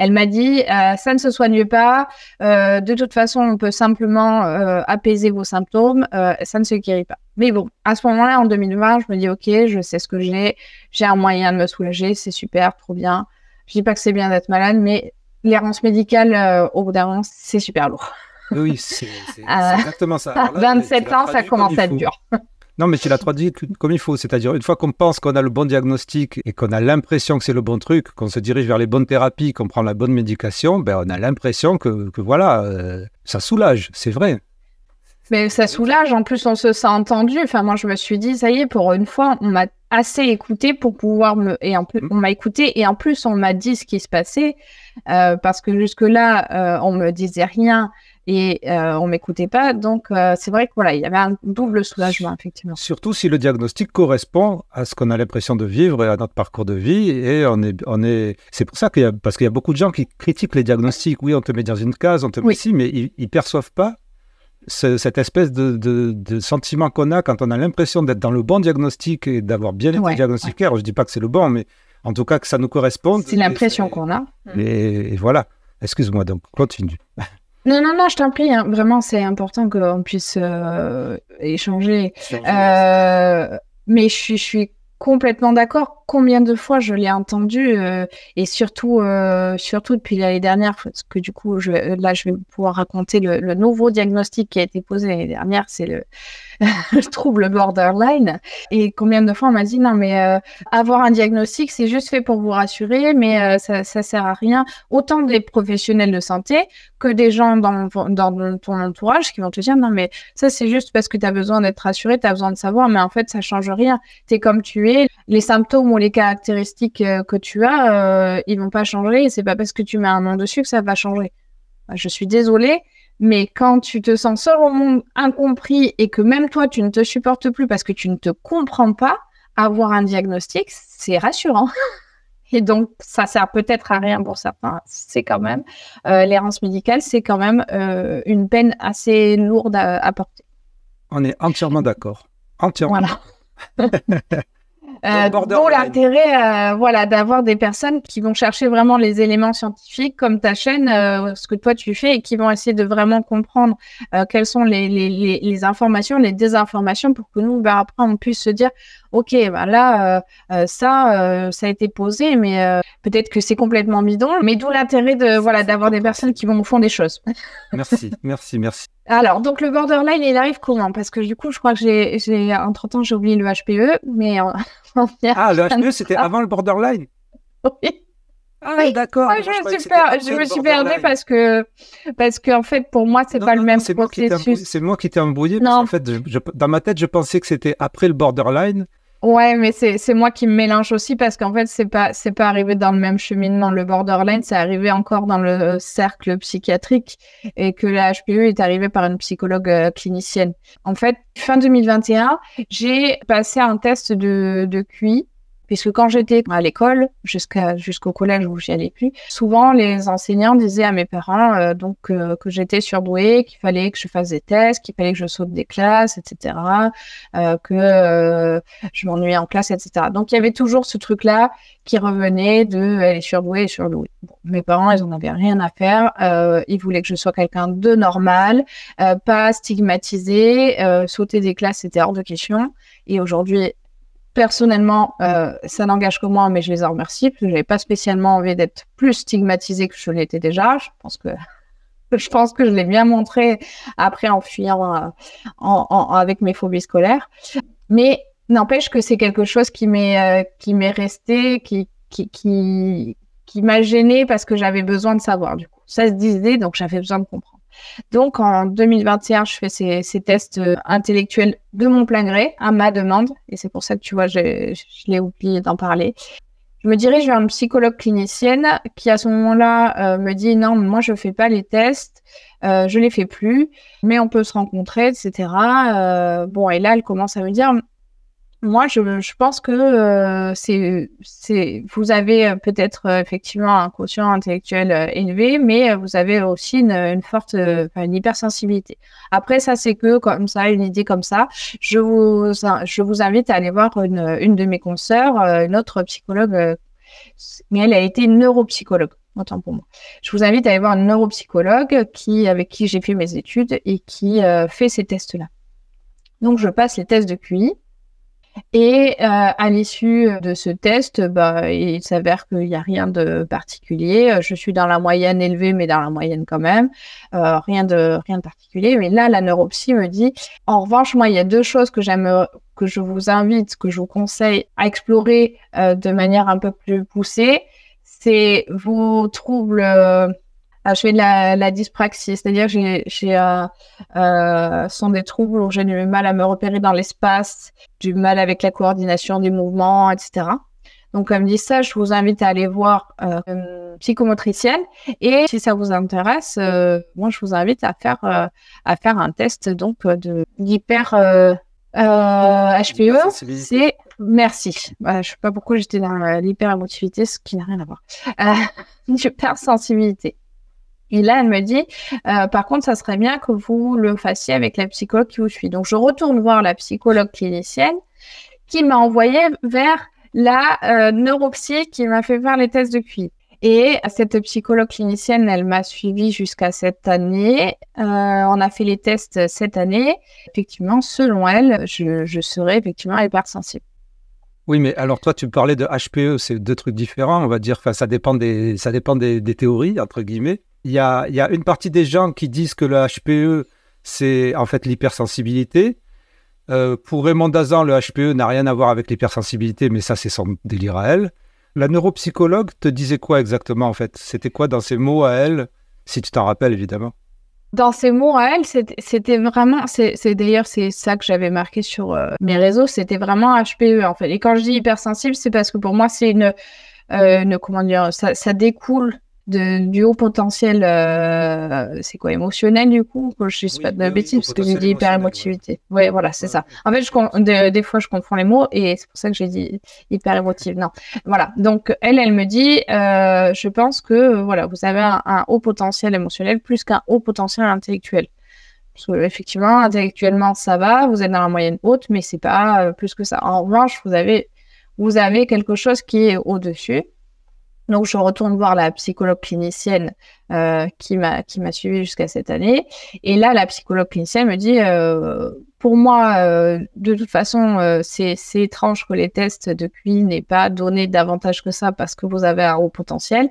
Elle m'a dit, ça ne se soigne pas. De toute façon, on peut simplement apaiser vos symptômes. Ça ne se guérit pas. Mais bon, à ce moment-là, en 2020, je me dis, OK, je sais ce que j'ai un moyen de me soulager, c'est super, trop bien. Je dis pas que c'est bien d'être malade, mais l'errance médicale, au bout d'un moment, c'est super lourd. Oui, c'est exactement ça. À 27 ans, ça commence à être dur. Non, mais tu l'as traduit comme il faut. C'est-à-dire, une fois qu'on pense qu'on a le bon diagnostic et qu'on a l'impression que c'est le bon truc, qu'on se dirige vers les bonnes thérapies, qu'on prend la bonne médication, ben, on a l'impression que voilà, ça soulage. C'est vrai. Mais ça soulage, en plus on se sent entendu. Enfin, moi je me suis dit, ça y est, pour une fois, on m'a assez écouté pour pouvoir et en plus on m'a écouté et en plus on m'a dit ce qui se passait parce que jusque-là on me disait rien et on m'écoutait pas. Donc c'est vrai que voilà, il y avait un double soulagement effectivement. Surtout si le diagnostic correspond à ce qu'on a l'impression de vivre et à notre parcours de vie et c'est pour ça parce qu'il y a beaucoup de gens qui critiquent les diagnostics. Oui, on te met dans une case, on te met ici, mais ils perçoivent pas cette espèce de sentiment qu'on a quand on a l'impression d'être dans le bon diagnostic et d'avoir bien été diagnostiqué. Alors, je ne dis pas que c'est le bon, mais en tout cas que ça nous corresponde. C'est l'impression qu'on a. Et voilà. Excuse-moi, donc continue. Non, je t'en prie. Hein. Vraiment, c'est important qu'on puisse échanger. Mais je suis complètement d'accord. Combien de fois je l'ai entendu et surtout depuis l'année dernière, parce que du coup, je vais pouvoir raconter le nouveau diagnostic qui a été posé l'année dernière, c'est le trouble borderline. Et combien de fois on m'a dit non mais avoir un diagnostic c'est juste fait pour vous rassurer, mais ça sert à rien. Autant des professionnels de santé que des gens dans ton entourage qui vont te dire non mais ça c'est juste parce que tu as besoin d'être rassuré, tu as besoin de savoir, mais en fait ça change rien. T'es comme tu es, les symptômes ou les caractéristiques que tu as, ils vont pas changer et c'est pas parce que tu mets un nom dessus que ça va changer. Je suis désolée, mais quand tu te sens seul au monde, incompris, et que même toi, tu ne te supportes plus parce que tu ne te comprends pas, avoir un diagnostic, c'est rassurant. Et donc, ça sert peut-être à rien pour certains. C'est quand même, l'errance médicale, c'est quand même une peine assez lourde à porter. On est entièrement d'accord. Entièrement. Voilà. D'où l'intérêt d'avoir des personnes qui vont chercher vraiment les éléments scientifiques comme ta chaîne, ce que toi tu fais, et qui vont essayer de vraiment comprendre quelles sont les informations, les désinformations, pour que nous, après, on puisse se dire ok, là, ça a été posé, mais peut-être que c'est complètement bidon. Mais d'où l'intérêt d'avoir des personnes qui vont au fond des choses. Merci. Alors, donc le borderline, il arrive comment? Parce que du coup, je crois que entre-temps, j'ai oublié le HPE, mais le HPE, c'était avant le borderline? Oui. Ah, oui, d'accord. Ouais, je me suis perdue parce que en fait, pour moi, c'est pas le même processus. C'est moi qui t'ai embrouillé. Parce qu'en fait, dans ma tête, je pensais que c'était après le borderline. Ouais, mais c'est moi qui me mélange aussi parce qu'en fait, c'est pas arrivé dans le même cheminement. Le borderline, c'est arrivé encore dans le cercle psychiatrique et que la HPE est arrivée par une psychologue clinicienne. En fait, fin 2021, j'ai passé un test de QI. Puisque quand j'étais à l'école, jusqu'au collège où j'y allais plus, souvent les enseignants disaient à mes parents que j'étais surdouée, qu'il fallait que je fasse des tests, qu'il fallait que je saute des classes, etc., que je m'ennuyais en classe, etc. Donc il y avait toujours ce truc-là qui revenait de elle est surdouée et surdouée. Bon, mes parents, ils en avaient rien à faire. Ils voulaient que je sois quelqu'un de normal, pas stigmatisé, sauter des classes, c'était hors de question. Et aujourd'hui, personnellement, ça n'engage que moi, mais je les en remercie parce que j'avais pas spécialement envie d'être plus stigmatisée que je l'étais déjà. Je pense que je l'ai bien montré après en fuyant avec mes phobies scolaires. Mais n'empêche que c'est quelque chose qui m'est resté, qui m'a gênée parce que j'avais besoin de savoir. Du coup, ça se disait, donc j'avais besoin de comprendre. Donc, en 2021, je fais ces tests intellectuels de mon plein gré, à ma demande. Et c'est pour ça que, tu vois, je l'ai oublié d'en parler. Je me dirige vers une psychologue clinicienne qui, à ce moment-là, me dit « Non, moi, je fais pas les tests, je les fais plus, mais on peut se rencontrer, etc. » Bon, et là, elle commence à me dire « Moi, je pense que vous avez peut-être effectivement un quotient intellectuel élevé, mais vous avez aussi une forte, une hypersensibilité. Après, ça, c'est que comme ça, une idée comme ça. Je vous invite à aller voir une de mes consoeurs, une autre psychologue, mais elle a été neuropsychologue. Autant pour moi. Je vous invite à aller voir une neuropsychologue avec qui j'ai fait mes études et qui fait ces tests-là. Donc, je passe les tests de QI. Et à l'issue de ce test, il s'avère qu'il n'y a rien de particulier. Je suis dans la moyenne élevée, mais dans la moyenne quand même. Rien de particulier. Mais là, la neuropsy me dit, en revanche, moi, il y a deux choses que je vous invite, que je vous conseille à explorer de manière un peu plus poussée. C'est vos troubles. Je fais de la dyspraxie, c'est-à-dire que sont des troubles où j'ai du mal à me repérer dans l'espace, du mal avec la coordination du mouvement, etc. Donc, comme dit ça, je vous invite à aller voir une psychomotricienne. Et si ça vous intéresse, moi, je vous invite à faire un test donc de l'hyper HPE. C'est merci. Je sais pas pourquoi j'étais dans l'hyperémotivité, ce qui n'a rien à voir. L'hypersensibilité. Et là, elle me dit, par contre, ça serait bien que vous le fassiez avec la psychologue qui vous suit. Donc, je retourne voir la psychologue clinicienne qui m'a envoyé vers la neuropsy qui m'a fait faire les tests de QI. Et cette psychologue clinicienne, elle m'a suivie jusqu'à cette année. On a fait les tests cette année. Effectivement, selon elle, je serais effectivement hypersensible. Oui, mais alors toi, tu parlais de HPE, c'est deux trucs différents, on va dire. Enfin, ça dépend des théories, entre guillemets. Il y a une partie des gens qui disent que le HPE, c'est en fait l'hypersensibilité. Pour Raymond Dazan, le HPE n'a rien à voir avec l'hypersensibilité, mais ça, c'est son délire à elle. La neuropsychologue te disait quoi exactement, en fait? C'était quoi dans ses mots à elle, si tu t'en rappelles, évidemment? Dans ces mots à elle, c'était vraiment, d'ailleurs, c'est ça que j'avais marqué sur mes réseaux, c'était vraiment HPE, en fait. Et quand je dis hypersensible, c'est parce que pour moi, c'est comment dire, ça découle du haut potentiel, c'est quoi, émotionnel, du coup? Je ne dis pas de bêtises, parce que j'ai dit hyper-émotivité. Ouais, voilà, c'est ça. En fait, des fois, je confonds les mots, et c'est pour ça que j'ai dit hyper-émotive. Non. Voilà. Donc, elle me dit, je pense que, voilà, vous avez un haut potentiel émotionnel plus qu'un haut potentiel intellectuel. Parce que, effectivement, intellectuellement, ça va, vous êtes dans la moyenne haute, mais c'est pas plus que ça. En revanche, vous avez quelque chose qui est au-dessus. Donc, je retourne voir la psychologue clinicienne qui m'a suivie jusqu'à cette année. Et là, la psychologue clinicienne me dit, pour moi, de toute façon, c'est étrange que les tests de QI n'aient pas donné davantage que ça parce que vous avez un haut potentiel.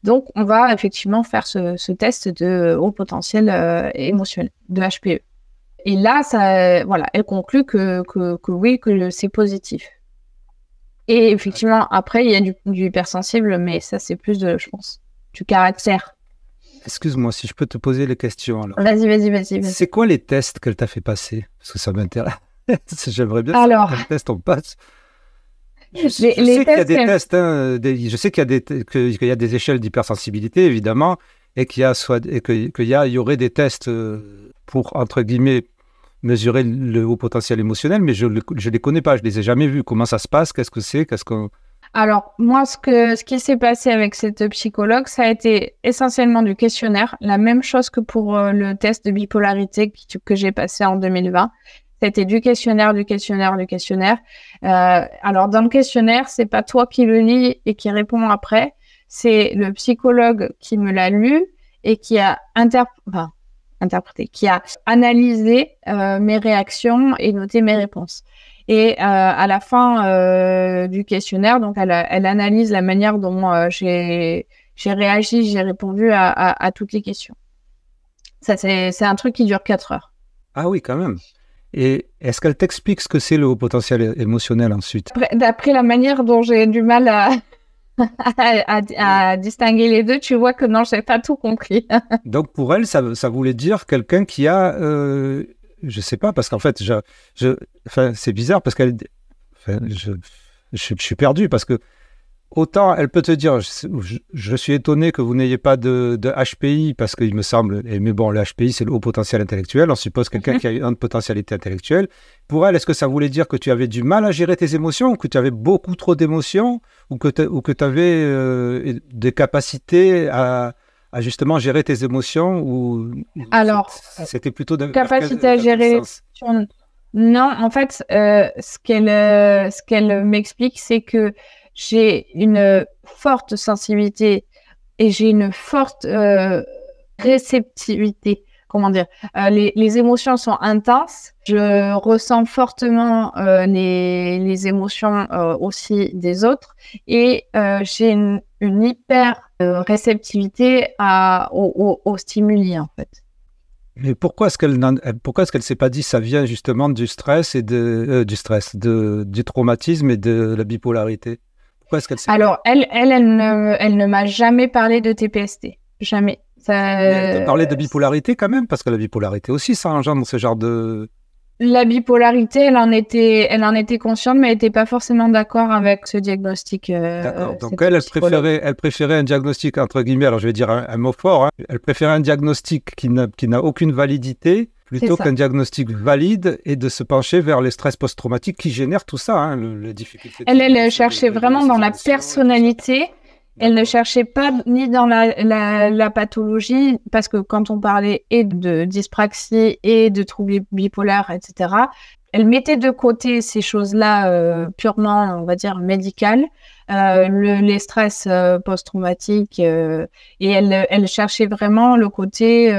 Donc, on va effectivement faire ce test de haut potentiel émotionnel, de HPE. Et là, voilà, elle conclut que oui, que c'est positif. Et effectivement, après, il y a du hypersensible, mais ça, c'est plus je pense, du caractère. Excuse-moi, si je peux te poser les questions, alors. Vas-y. C'est quoi les tests qu'elle t'a fait passer? Parce que ça m'intéresse. J'aimerais bien savoir quel test on passe. Je sais qu'il y a des tests, hein, je sais qu'il y a des échelles d'hypersensibilité, évidemment, et qu'il y aurait des tests pour, entre guillemets, mesurer le haut potentiel émotionnel, mais je les connais pas, je les ai jamais vus. Comment ça se passe? Qu'est-ce que c'est? Alors, moi, ce qui s'est passé avec cette psychologue, ça a été essentiellement du questionnaire, la même chose que pour le test de bipolarité que j'ai passé en 2020. C'était du questionnaire. Alors, dans le questionnaire, c'est pas toi qui le lis et qui répond après, c'est le psychologue qui me l'a lu et qui a interprété, qui a analysé mes réactions et noté mes réponses. Et à la fin du questionnaire, donc elle analyse la manière dont j'ai réagi, j'ai répondu à toutes les questions. Ça, c'est un truc qui dure 4 heures. Ah oui, quand même. Et est-ce qu'elle t'explique ce que c'est le haut potentiel émotionnel ensuite? D'après la manière dont j'ai du mal à distinguer les deux, tu vois que non, je n'ai pas tout compris. Donc pour elle, ça voulait dire quelqu'un qui a, je sais pas, parce qu'en fait, c'est bizarre parce qu'elle, je suis perdu parce que autant elle peut te dire, je suis étonné que vous n'ayez pas de HPI parce qu'il me semble, mais bon, le HPI c'est le haut potentiel intellectuel, on suppose quelqu'un qui a une potentialité intellectuelle. Pour elle, est-ce que ça voulait dire que tu avais du mal à gérer tes émotions, ou que tu avais beaucoup trop d'émotions, ou que tu avais des capacités à justement gérer tes émotions, ou c'était plutôt de capacité à gérer. Non, en fait, ce qu'elle m'explique, c'est que j'ai une forte sensibilité et j'ai une forte réceptivité comment dire, les émotions sont intenses. Je ressens fortement les émotions aussi des autres et j'ai une hyper réceptivité aux stimuli en fait. Mais pourquoi est-ce qu'elle s'est pas dit ça vient justement du stress et du traumatisme et de la bipolarité? Pourquoi est-ce qu'elle s'est Alors elle ne m'a jamais parlé de TPST, jamais. Elle t'a parlé de bipolarité quand même, parce que la bipolarité aussi, ça engendre ce genre de... La bipolarité, elle en était consciente, mais elle n'était pas forcément d'accord avec ce diagnostic. D'accord. Donc elle préférait un diagnostic, entre guillemets, alors je vais dire un mot fort, hein. Elle préférait un diagnostic qui n'a aucune validité, plutôt qu'un diagnostic valide, et de se pencher vers les stress post-traumatiques qui génèrent tout ça, hein, les difficultés. Elle cherchait vraiment dans la personnalité. Elle ne cherchait pas ni dans la pathologie, parce que quand on parlait et de dyspraxie et de troubles bipolaires, etc., elle mettait de côté ces choses-là purement, on va dire, médicales, les stress post-traumatiques, et elle cherchait vraiment le côté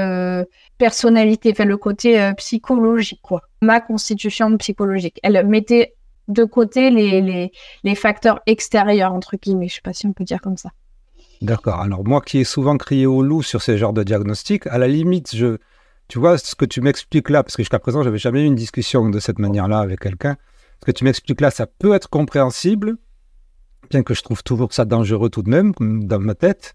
personnalité, enfin le côté psychologique, quoi. Ma constitution psychologique. Elle mettait de côté les facteurs extérieurs, entre guillemets, je ne sais pas si on peut dire comme ça. D'accord. Alors moi qui ai souvent crié au loup sur ces genres de diagnostics, à la limite, tu vois, ce que tu m'expliques là, parce que jusqu'à présent, je n'avais jamais eu une discussion de cette manière-là avec quelqu'un, ce que tu m'expliques là, ça peut être compréhensible, bien que je trouve toujours ça dangereux tout de même, dans ma tête.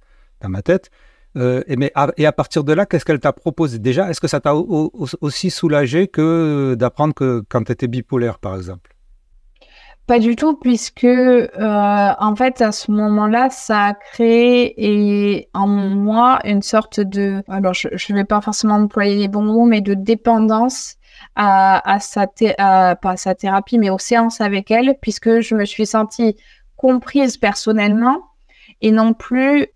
Et à partir de là, qu'est-ce qu'elle t'a proposé? Déjà, est-ce que ça t'a aussi soulagé que d'apprendre que quand tu étais bipolaire, par exemple? Pas du tout, puisque en fait, à ce moment-là, ça a créé en moi une sorte de... Alors, je ne vais pas forcément employer les bons mots, mais de dépendance pas à sa thérapie, mais aux séances avec elle, puisque je me suis sentie comprise personnellement et non plus...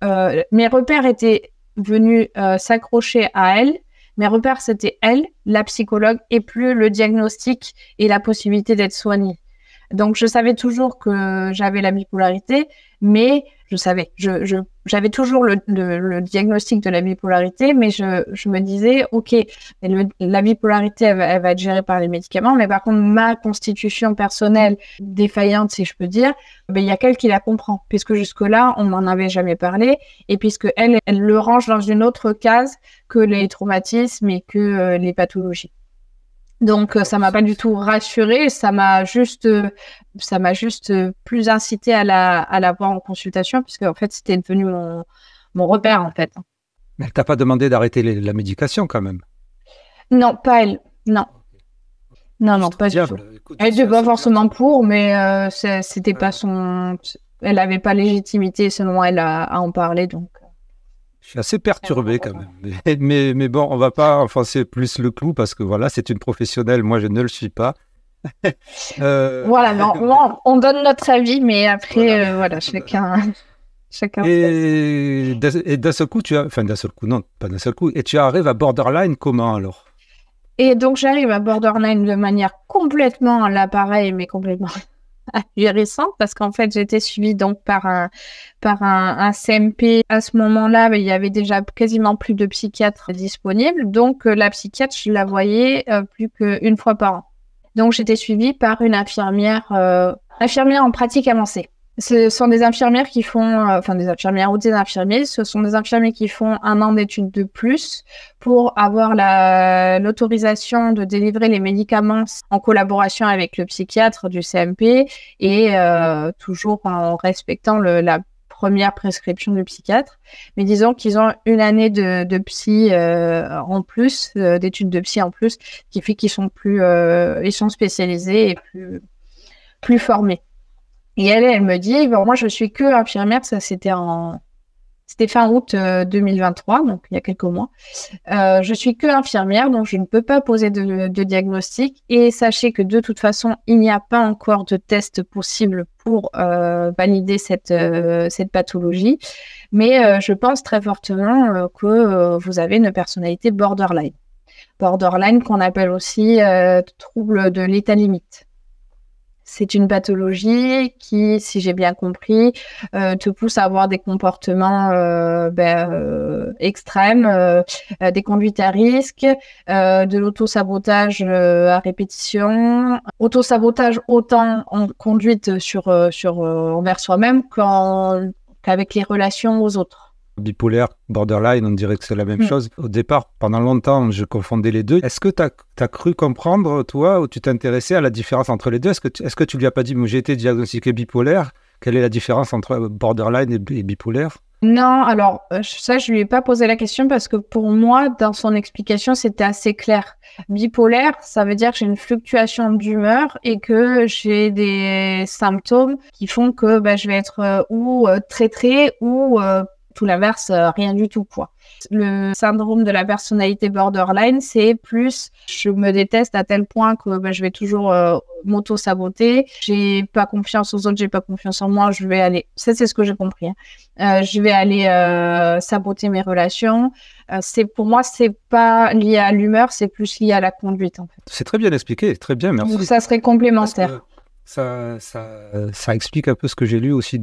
mes repères étaient venus s'accrocher à elle. Mes repères, c'était elle, la psychologue, et plus le diagnostic et la possibilité d'être soignée. Donc, je savais toujours que j'avais la bipolarité, mais j'avais toujours le diagnostic de la bipolarité, mais je me disais, OK, la bipolarité, elle va être gérée par les médicaments, mais par contre, ma constitution personnelle défaillante, si je peux dire, ben, il y a qu'elle qui la comprend, puisque jusque-là, on m'en avait jamais parlé, et puisque elle le range dans une autre case que les traumatismes et que les pathologies. Donc, ça m'a pas du tout rassurée, ça m'a juste plus incité à la voir en consultation, puisque en fait, c'était devenu mon repère, en fait. Mais elle t'a pas demandé d'arrêter la médication, quand même? Non, pas elle. Non. Non, pas du tout. Elle n'était pas forcément pour, mais c'était pas son... Elle n'avait pas légitimité, selon elle, à en parler, donc... Je suis assez perturbé quand même. Mais bon, on ne va pas enfoncer plus le clou parce que voilà, c'est une professionnelle. Moi, je ne le suis pas. Voilà, on donne notre avis, mais après, voilà, chacun. Et d'un seul coup, enfin, d'un seul coup, non, pas d'un seul coup. Et tu arrives à borderline comment alors? Et donc, j'arrive à borderline de manière complètement, là, pareil, mais complètement ahurissante, parce qu'en fait, j'étais suivie donc par un CMP. À ce moment-là, il y avait déjà quasiment plus de psychiatres disponibles. Donc, la psychiatre, je la voyais plus qu'une fois par an. Donc, j'étais suivie par une infirmière en pratique avancée. Ce sont des infirmières qui font, des infirmières ou des infirmiers, ce sont des infirmiers qui font 1 an d'études de plus pour avoir l'autorisation de délivrer les médicaments en collaboration avec le psychiatre du CMP et toujours en respectant la première prescription du psychiatre. Mais disons qu'ils ont 1 année de psy en plus, d'études de psy en plus, qui fait qu'ils sont ils sont spécialisés et plus formés. Et elle me dit, bon, moi je suis que infirmière, ça c'était fin août 2023, donc il y a quelques mois. Je suis que infirmière, donc je ne peux pas poser de diagnostic. Et sachez que de toute façon, il n'y a pas encore de test possible pour valider cette pathologie. Mais je pense très fortement que vous avez une personnalité borderline. Borderline qu'on appelle aussi trouble de l'état limite. C'est une pathologie qui, si j'ai bien compris, te pousse à avoir des comportements extrêmes, des conduites à risque, de l'auto-sabotage à répétition, auto-sabotage autant en conduite envers soi-même qu'avec les relations aux autres. Bipolaire, borderline, on dirait que c'est la même chose. Au départ, pendant longtemps, je confondais les deux. Est-ce que tu as cru comprendre, toi, ou tu t'intéressais à la différence entre les deux? Est-ce que tu lui as pas dit, j'ai été diagnostiqué bipolaire, quelle est la différence entre borderline et bipolaire? Non, alors ça, je lui ai pas posé la question parce que pour moi, dans son explication, c'était assez clair. Bipolaire, ça veut dire que j'ai une fluctuation d'humeur et que j'ai des symptômes qui font que je vais être très ou tout l'inverse, rien du tout, quoi. Le syndrome de la personnalité borderline, c'est plus je me déteste à tel point que je vais toujours m'auto-saboter. J'ai pas confiance aux autres, j'ai pas confiance en moi. Je vais aller, ça c'est ce que j'ai compris. Je vais aller saboter mes relations. Pour moi, c'est pas lié à l'humeur, c'est plus lié à la conduite en fait. C'est très bien expliqué, très bien, merci. Donc ça serait complémentaire. Ça explique un peu ce que j'ai lu aussi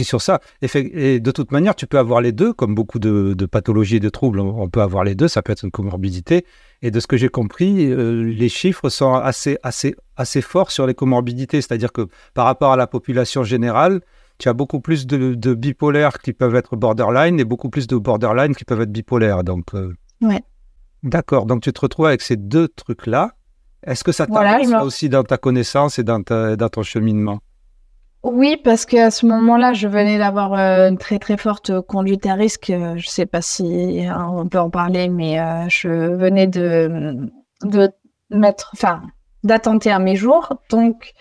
sur ça. Et de toute manière, tu peux avoir les deux, comme beaucoup de pathologies et de troubles, on peut avoir les deux, ça peut être une comorbidité. Et de ce que j'ai compris, les chiffres sont assez forts sur les comorbidités, c'est-à-dire que par rapport à la population générale, tu as beaucoup plus de bipolaires qui peuvent être borderline et beaucoup plus de borderline qui peuvent être bipolaires. Donc, ouais. D'accord, donc tu te retrouves avec ces deux trucs-là. Est-ce que ça t'avance là aussi dans ta connaissance et dans ton cheminement? Oui, parce qu'à ce moment-là, je venais d'avoir une très très forte conduite à risque. Je ne sais pas si on peut en parler, mais je venais d'attenter à mes jours. Donc,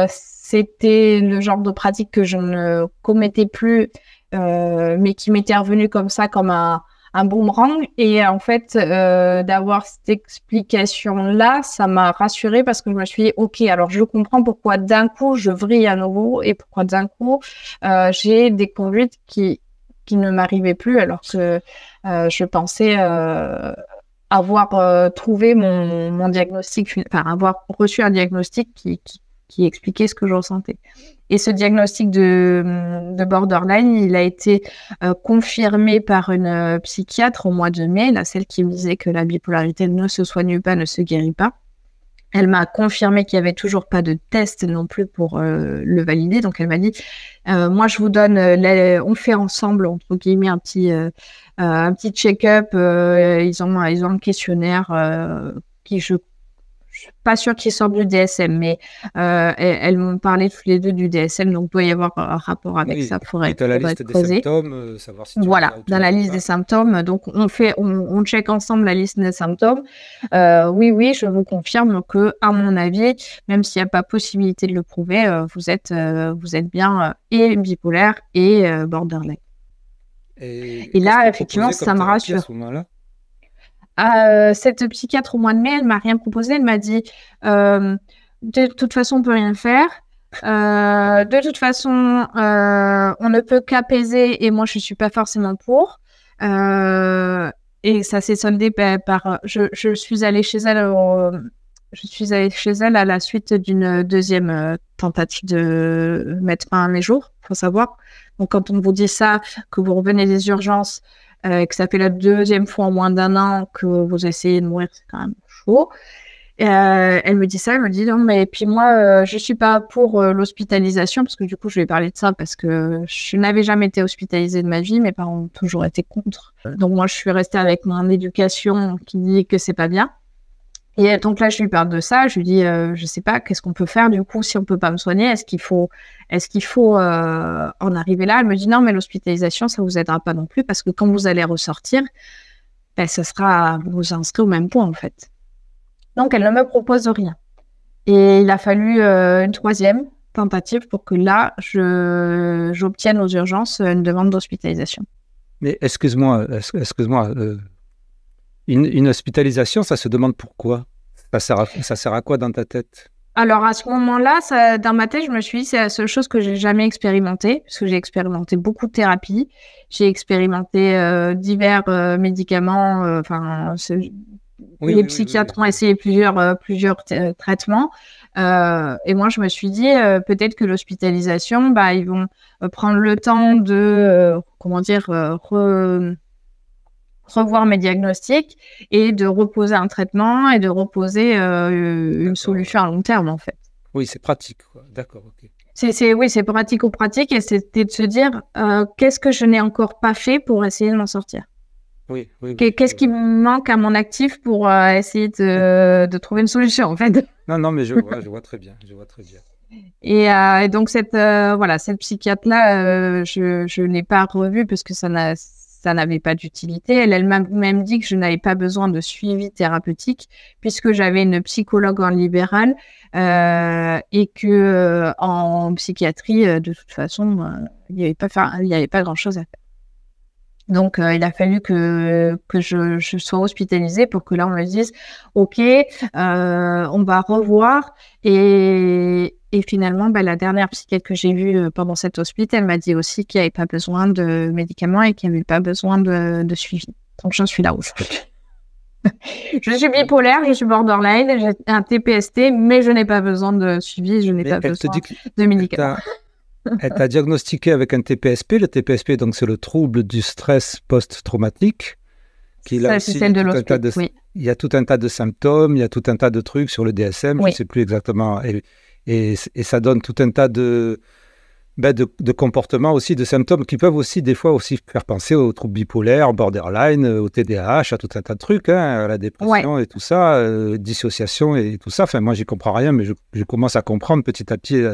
c'était le genre de pratique que je ne commettais plus, mais qui m'était revenu comme ça, comme un boomerang. Et en fait, d'avoir cette explication-là, ça m'a rassurée parce que je me suis dit, OK, alors je comprends pourquoi d'un coup, je vrille à nouveau et pourquoi d'un coup, j'ai des conduites qui ne m'arrivaient plus alors que je pensais avoir trouvé mon diagnostic, enfin, avoir reçu un diagnostic qui expliquait ce que je ressentais. Et ce diagnostic de borderline, il a été confirmé par une psychiatre au mois de mai, celle qui me disait que la bipolarité ne se soigne pas, ne se guérit pas. Elle m'a confirmé qu'il n'y avait toujours pas de test non plus pour le valider. Donc, elle m'a dit, moi, je vous donne, on fait ensemble, entre guillemets, un petit check-up. Ils ont un questionnaire qui, je suis pas sûre qu'ils sortent du DSM, mais elles m'ont parlé tous les deux du DSM, donc il doit y avoir un rapport avec ça. Et tu as la liste des symptômes, savoir si tu voilà, dans la liste des symptômes. Donc on check ensemble la liste des symptômes. Oui, je vous confirme que, à mon avis, même s'il n'y a pas possibilité de le prouver, vous êtes bien et bipolaire et borderline. Et là, effectivement, ça me rassure. Cette psychiatre au mois de mai, elle m'a rien proposé. Elle m'a dit de toute façon, on peut rien faire. De toute façon, on ne peut qu'apaiser et moi, je suis pas forcément pour. Et ça s'est soldé par. Je suis allée chez elle. Je suis allée chez elle à la suite d'une deuxième tentative de mettre fin à mes jours. Faut savoir. Donc, quand on vous dit ça, que vous revenez des urgences. Que ça fait la deuxième fois en moins d'un an que vous essayez de mourir, c'est quand même chaud. Elle me dit ça, elle me dit non, mais puis moi, je suis pas pour l'hospitalisation, parce que du coup, je vais parler de ça, parce que je n'avais jamais été hospitalisée de ma vie, mes parents ont toujours été contre. Donc moi, je suis restée avec mon éducation qui dit que c'est pas bien. Et donc là, je lui parle de ça, je lui dis, je sais pas, qu'est-ce qu'on peut faire du coup si on peut pas me soigner? Est-ce qu'il faut en arriver là? Elle me dit non, mais l'hospitalisation, ça vous aidera pas non plus parce que quand vous allez ressortir, ça sera, vous vous inscrivez au même point en fait. Donc elle ne me propose rien. Et il a fallu une troisième tentative pour que là, j'obtienne aux urgences une demande d'hospitalisation. Mais excuse-moi. Une hospitalisation, ça se demande pourquoi? Ça sert à quoi dans ta tête? Alors, à ce moment-là, dans ma tête, je me suis dit, c'est la seule chose que j'ai jamais expérimentée, parce que j'ai expérimenté beaucoup de thérapies. J'ai expérimenté divers médicaments. Les psychiatres ont essayé plusieurs traitements. Et moi, je me suis dit, peut-être que l'hospitalisation, ils vont prendre le temps de, revoir mes diagnostics et de reposer un traitement et de reposer une solution à long terme, en fait. Oui, c'est pratique, quoi. D'accord, ok. Oui, c'est pratico-pratique et c'était de se dire, qu'est-ce que je n'ai encore pas fait pour essayer de m'en sortir? Oui. Qu'est-ce qui me manque à mon actif pour essayer de trouver une solution, en fait? Non, mais je vois très bien. Et donc cette psychiatre-là, je l'ai pas revue parce que ça n'avait pas d'utilité. Elle m'a même dit que je n'avais pas besoin de suivi thérapeutique puisque j'avais une psychologue en libéral et que en psychiatrie, de toute façon, il n'y avait pas grand-chose à faire. Donc, il a fallu que je sois hospitalisée pour que là, on me dise, OK, on va revoir. Et finalement, la dernière psychiatre que j'ai vue pendant cette hospite, elle m'a dit aussi qu'il n'y avait pas besoin de médicaments et qu'il n'y avait pas besoin de suivi. Donc, j'en suis là aujourd'hui. Je suis bipolaire, je suis borderline, j'ai un TPST, mais je n'ai pas besoin de suivi, je n'ai pas besoin de médicaments. Elle t'a diagnostiqué avec un TPSP. Le TPSP, donc, c'est le trouble du stress post-traumatique. Ça, c'est celle de l'hospice, oui. Il y a tout un tas de symptômes, il y a tout un tas de trucs sur le DSM, je ne sais plus exactement. Et ça donne tout un tas de comportements aussi, de symptômes qui peuvent aussi, des fois, aussi faire penser aux troubles bipolaires, borderline, au TDAH, à tout un tas de trucs, à la dépression et tout ça, dissociation et tout ça. Enfin, moi, j'y comprends rien, mais je commence à comprendre petit à petit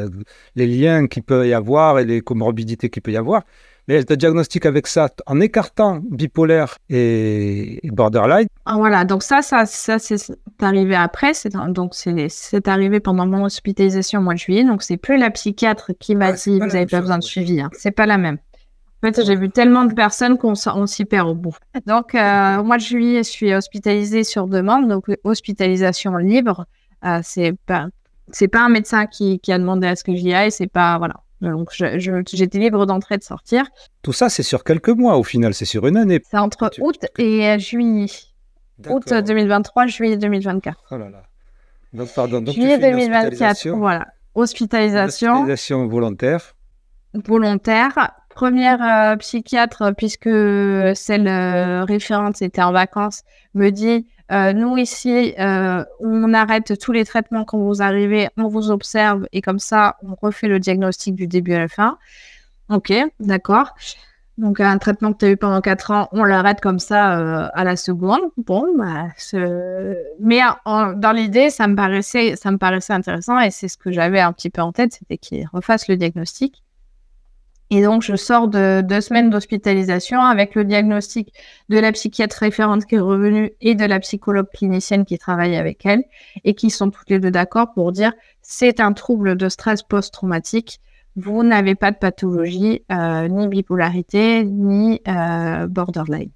les liens qu'il peut y avoir et les comorbidités qu'il peut y avoir. Mais elle te diagnostique avec ça en écartant bipolaire et borderline. Ah, voilà, donc ça c'est arrivé après. C'est arrivé pendant mon hospitalisation au mois de juillet. Donc, c'est plus la psychiatre qui m'a dit vous n'avez pas besoin de suivi. C'est pas la même. En fait, j'ai vu tellement de personnes qu'on s'y perd au bout. Donc, au mois de juillet, je suis hospitalisée sur demande. Donc, hospitalisation libre. C'est pas un médecin qui a demandé à ce que j'y aille. C'est pas, voilà. Donc, j'étais libre d'entrer et de sortir. Tout ça, c'est sur quelques mois au final, c'est sur une année. C'est entre août et juillet. D'accord. Août 2023, juillet 2024. Oh là là. Donc, pardon. Donc, juillet 2024, voilà. Hospitalisation volontaire. Première psychiatre, puisque celle référente était en vacances, me dit nous ici, on arrête tous les traitements quand vous arrivez, on vous observe et comme ça, on refait le diagnostic du début à la fin. Ok, d'accord. Donc, un traitement que tu as eu pendant 4 ans, on l'arrête comme ça à la seconde. Bon, mais dans l'idée, ça me paraissait intéressant et c'est ce que j'avais un petit peu en tête, c'était qu'ils refassent le diagnostic. Et donc, je sors de 2 semaines d'hospitalisation avec le diagnostic de la psychiatre référente qui est revenue et de la psychologue clinicienne qui travaille avec elle et qui sont toutes les deux d'accord pour dire c'est un trouble de stress post-traumatique. Vous n'avez pas de pathologie, ni bipolarité, ni borderline.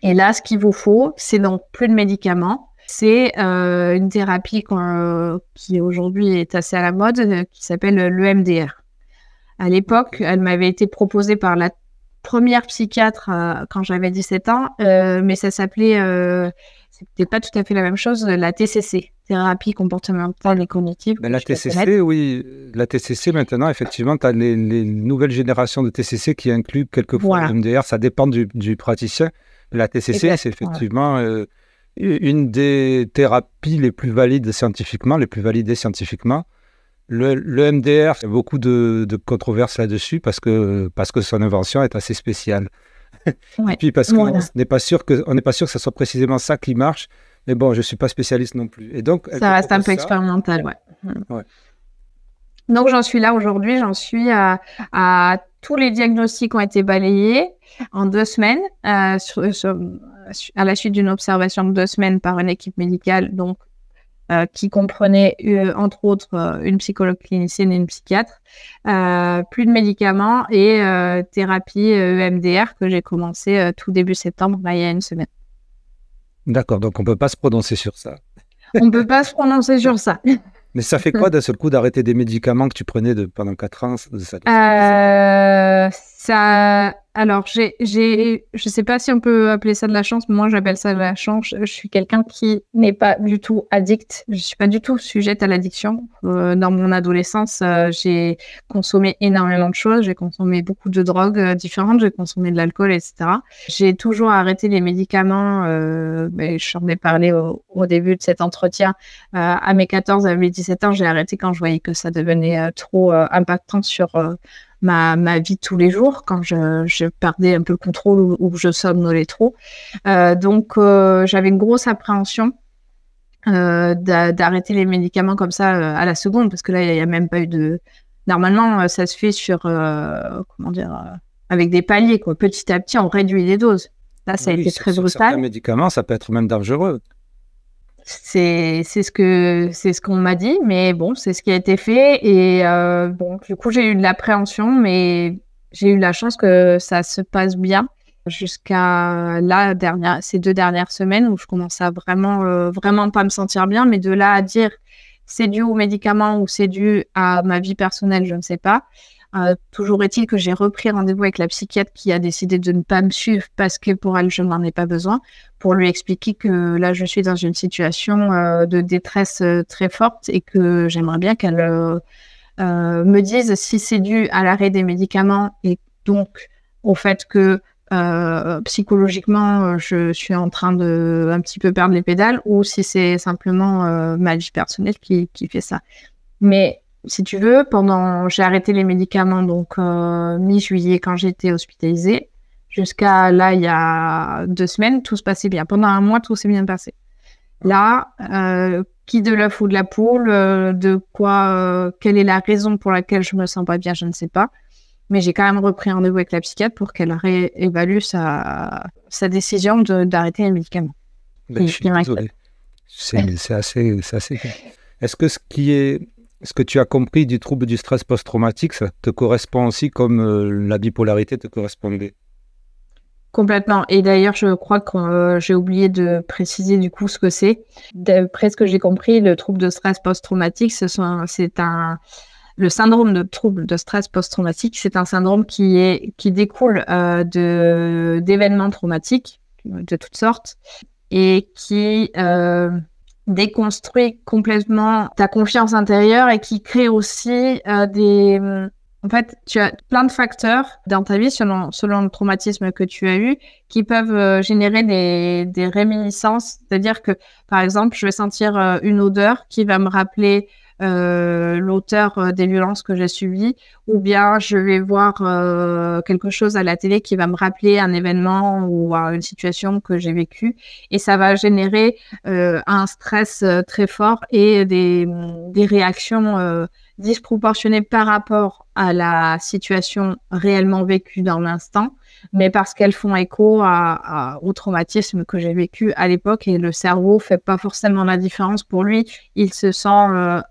Et là, ce qu'il vous faut, c'est donc plus de médicaments. C'est une thérapie qui aujourd'hui est assez à la mode, qui s'appelle l'EMDR. À l'époque, elle m'avait été proposée par la première psychiatre quand j'avais 17 ans, mais ça s'appelait, c'était pas tout à fait la même chose, la TCC, thérapie comportementale et cognitive. La TCC, oui, la TCC maintenant, effectivement, tu as les nouvelles générations de TCC qui incluent quelquefois l'EMDR, ça dépend du praticien. La TCC, c'est effectivement une des thérapies les plus validées scientifiquement. Le MDR, il y a beaucoup de controverses là-dessus parce que son invention est assez spéciale. Et puis parce qu'on n'est pas sûr que ça soit précisément ça qui marche. Mais bon, je ne suis pas spécialiste non plus. Et donc, ça reste un peu expérimental, ouais. Donc, j'en suis là aujourd'hui. J'en suis à tous les diagnostics ont été balayés en 2 semaines à la suite d'une observation de 2 semaines par une équipe médicale, donc qui comprenait entre autres une psychologue clinicienne et une psychiatre, plus de médicaments et thérapie EMDR que j'ai commencé tout début septembre, il y a 1 semaine. D'accord, donc on ne peut pas se prononcer sur ça. On ne peut pas se prononcer sur ça. Mais ça fait quoi d'un seul coup d'arrêter des médicaments que tu prenais pendant 4 ans Alors, je sais pas si on peut appeler ça de la chance, mais moi j'appelle ça de la chance. Je suis quelqu'un qui n'est pas du tout addict. Je suis pas du tout sujette à l'addiction. Dans mon adolescence, j'ai consommé énormément de choses. J'ai consommé beaucoup de drogues différentes. J'ai consommé de l'alcool, etc. J'ai toujours arrêté les médicaments. Mais j'en ai parlé au début de cet entretien. À mes 14, à mes 17 ans, j'ai arrêté quand je voyais que ça devenait trop impactant sur ma vie de tous les jours, quand je perdais un peu le contrôle ou je somnolais trop. Donc, j'avais une grosse appréhension d'arrêter les médicaments comme ça à la seconde, parce que là, il n'y a même pas eu de... Normalement, ça se fait sur, avec des paliers, quoi. Petit à petit, on réduit les doses. Là, ça a été très brutal. Certains médicaments, ça peut être même dangereux. C'est ce qu'on m'a dit, mais bon, c'est ce qui a été fait. Et bon, du coup, j'ai eu de l'appréhension, mais j'ai eu la chance que ça se passe bien jusqu'à ces 2 dernières semaines où je commence à vraiment pas me sentir bien. Mais de là à dire c'est dû aux médicaments ou c'est dû à ma vie personnelle, je ne sais pas. Toujours est-il que j'ai repris rendez-vous avec la psychiatre qui a décidé de ne pas me suivre parce que pour elle, je n'en ai pas besoin, pour lui expliquer que là, je suis dans une situation de détresse très forte et que j'aimerais bien qu'elle me dise si c'est dû à l'arrêt des médicaments et donc au fait que psychologiquement, je suis en train de un petit peu perdre les pédales ou si c'est simplement ma vie personnelle qui fait ça. Mais si tu veux, j'ai arrêté les médicaments donc mi-juillet quand j'étais hospitalisée, jusqu'à là il y a 2 semaines, tout se passait bien. Pendant un mois, tout s'est bien passé. Là, qui de l'œuf ou de la poule, quelle est la raison pour laquelle je me sens pas bien, je ne sais pas. Mais j'ai quand même repris rendez-vous avec la psychiatre pour qu'elle réévalue sa décision d'arrêter les médicaments. Je suis désolé. C'est assez. Est-ce que tu as compris du trouble du stress post-traumatique, ça te correspond aussi comme la bipolarité te correspondait? Complètement. Et d'ailleurs, je crois que j'ai oublié de préciser du coup ce que c'est. D'après ce que j'ai compris, le trouble de stress post-traumatique, le syndrome de trouble de stress post-traumatique, c'est un syndrome qui découle d'événements traumatiques de toutes sortes et qui déconstruit complètement ta confiance intérieure et qui crée aussi En fait, tu as plein de facteurs dans ta vie selon le traumatisme que tu as eu qui peuvent générer des réminiscences. C'est-à-dire que, par exemple, je vais sentir une odeur qui va me rappeler l'auteur des violences que j'ai subies, ou bien je vais voir quelque chose à la télé qui va me rappeler un événement ou une situation que j'ai vécue, et ça va générer un stress très fort et des réactions disproportionnées par rapport à la situation réellement vécue dans l'instant, mais parce qu'elles font écho au traumatisme que j'ai vécu à l'époque, et le cerveau fait pas forcément la différence pour lui. Il se sent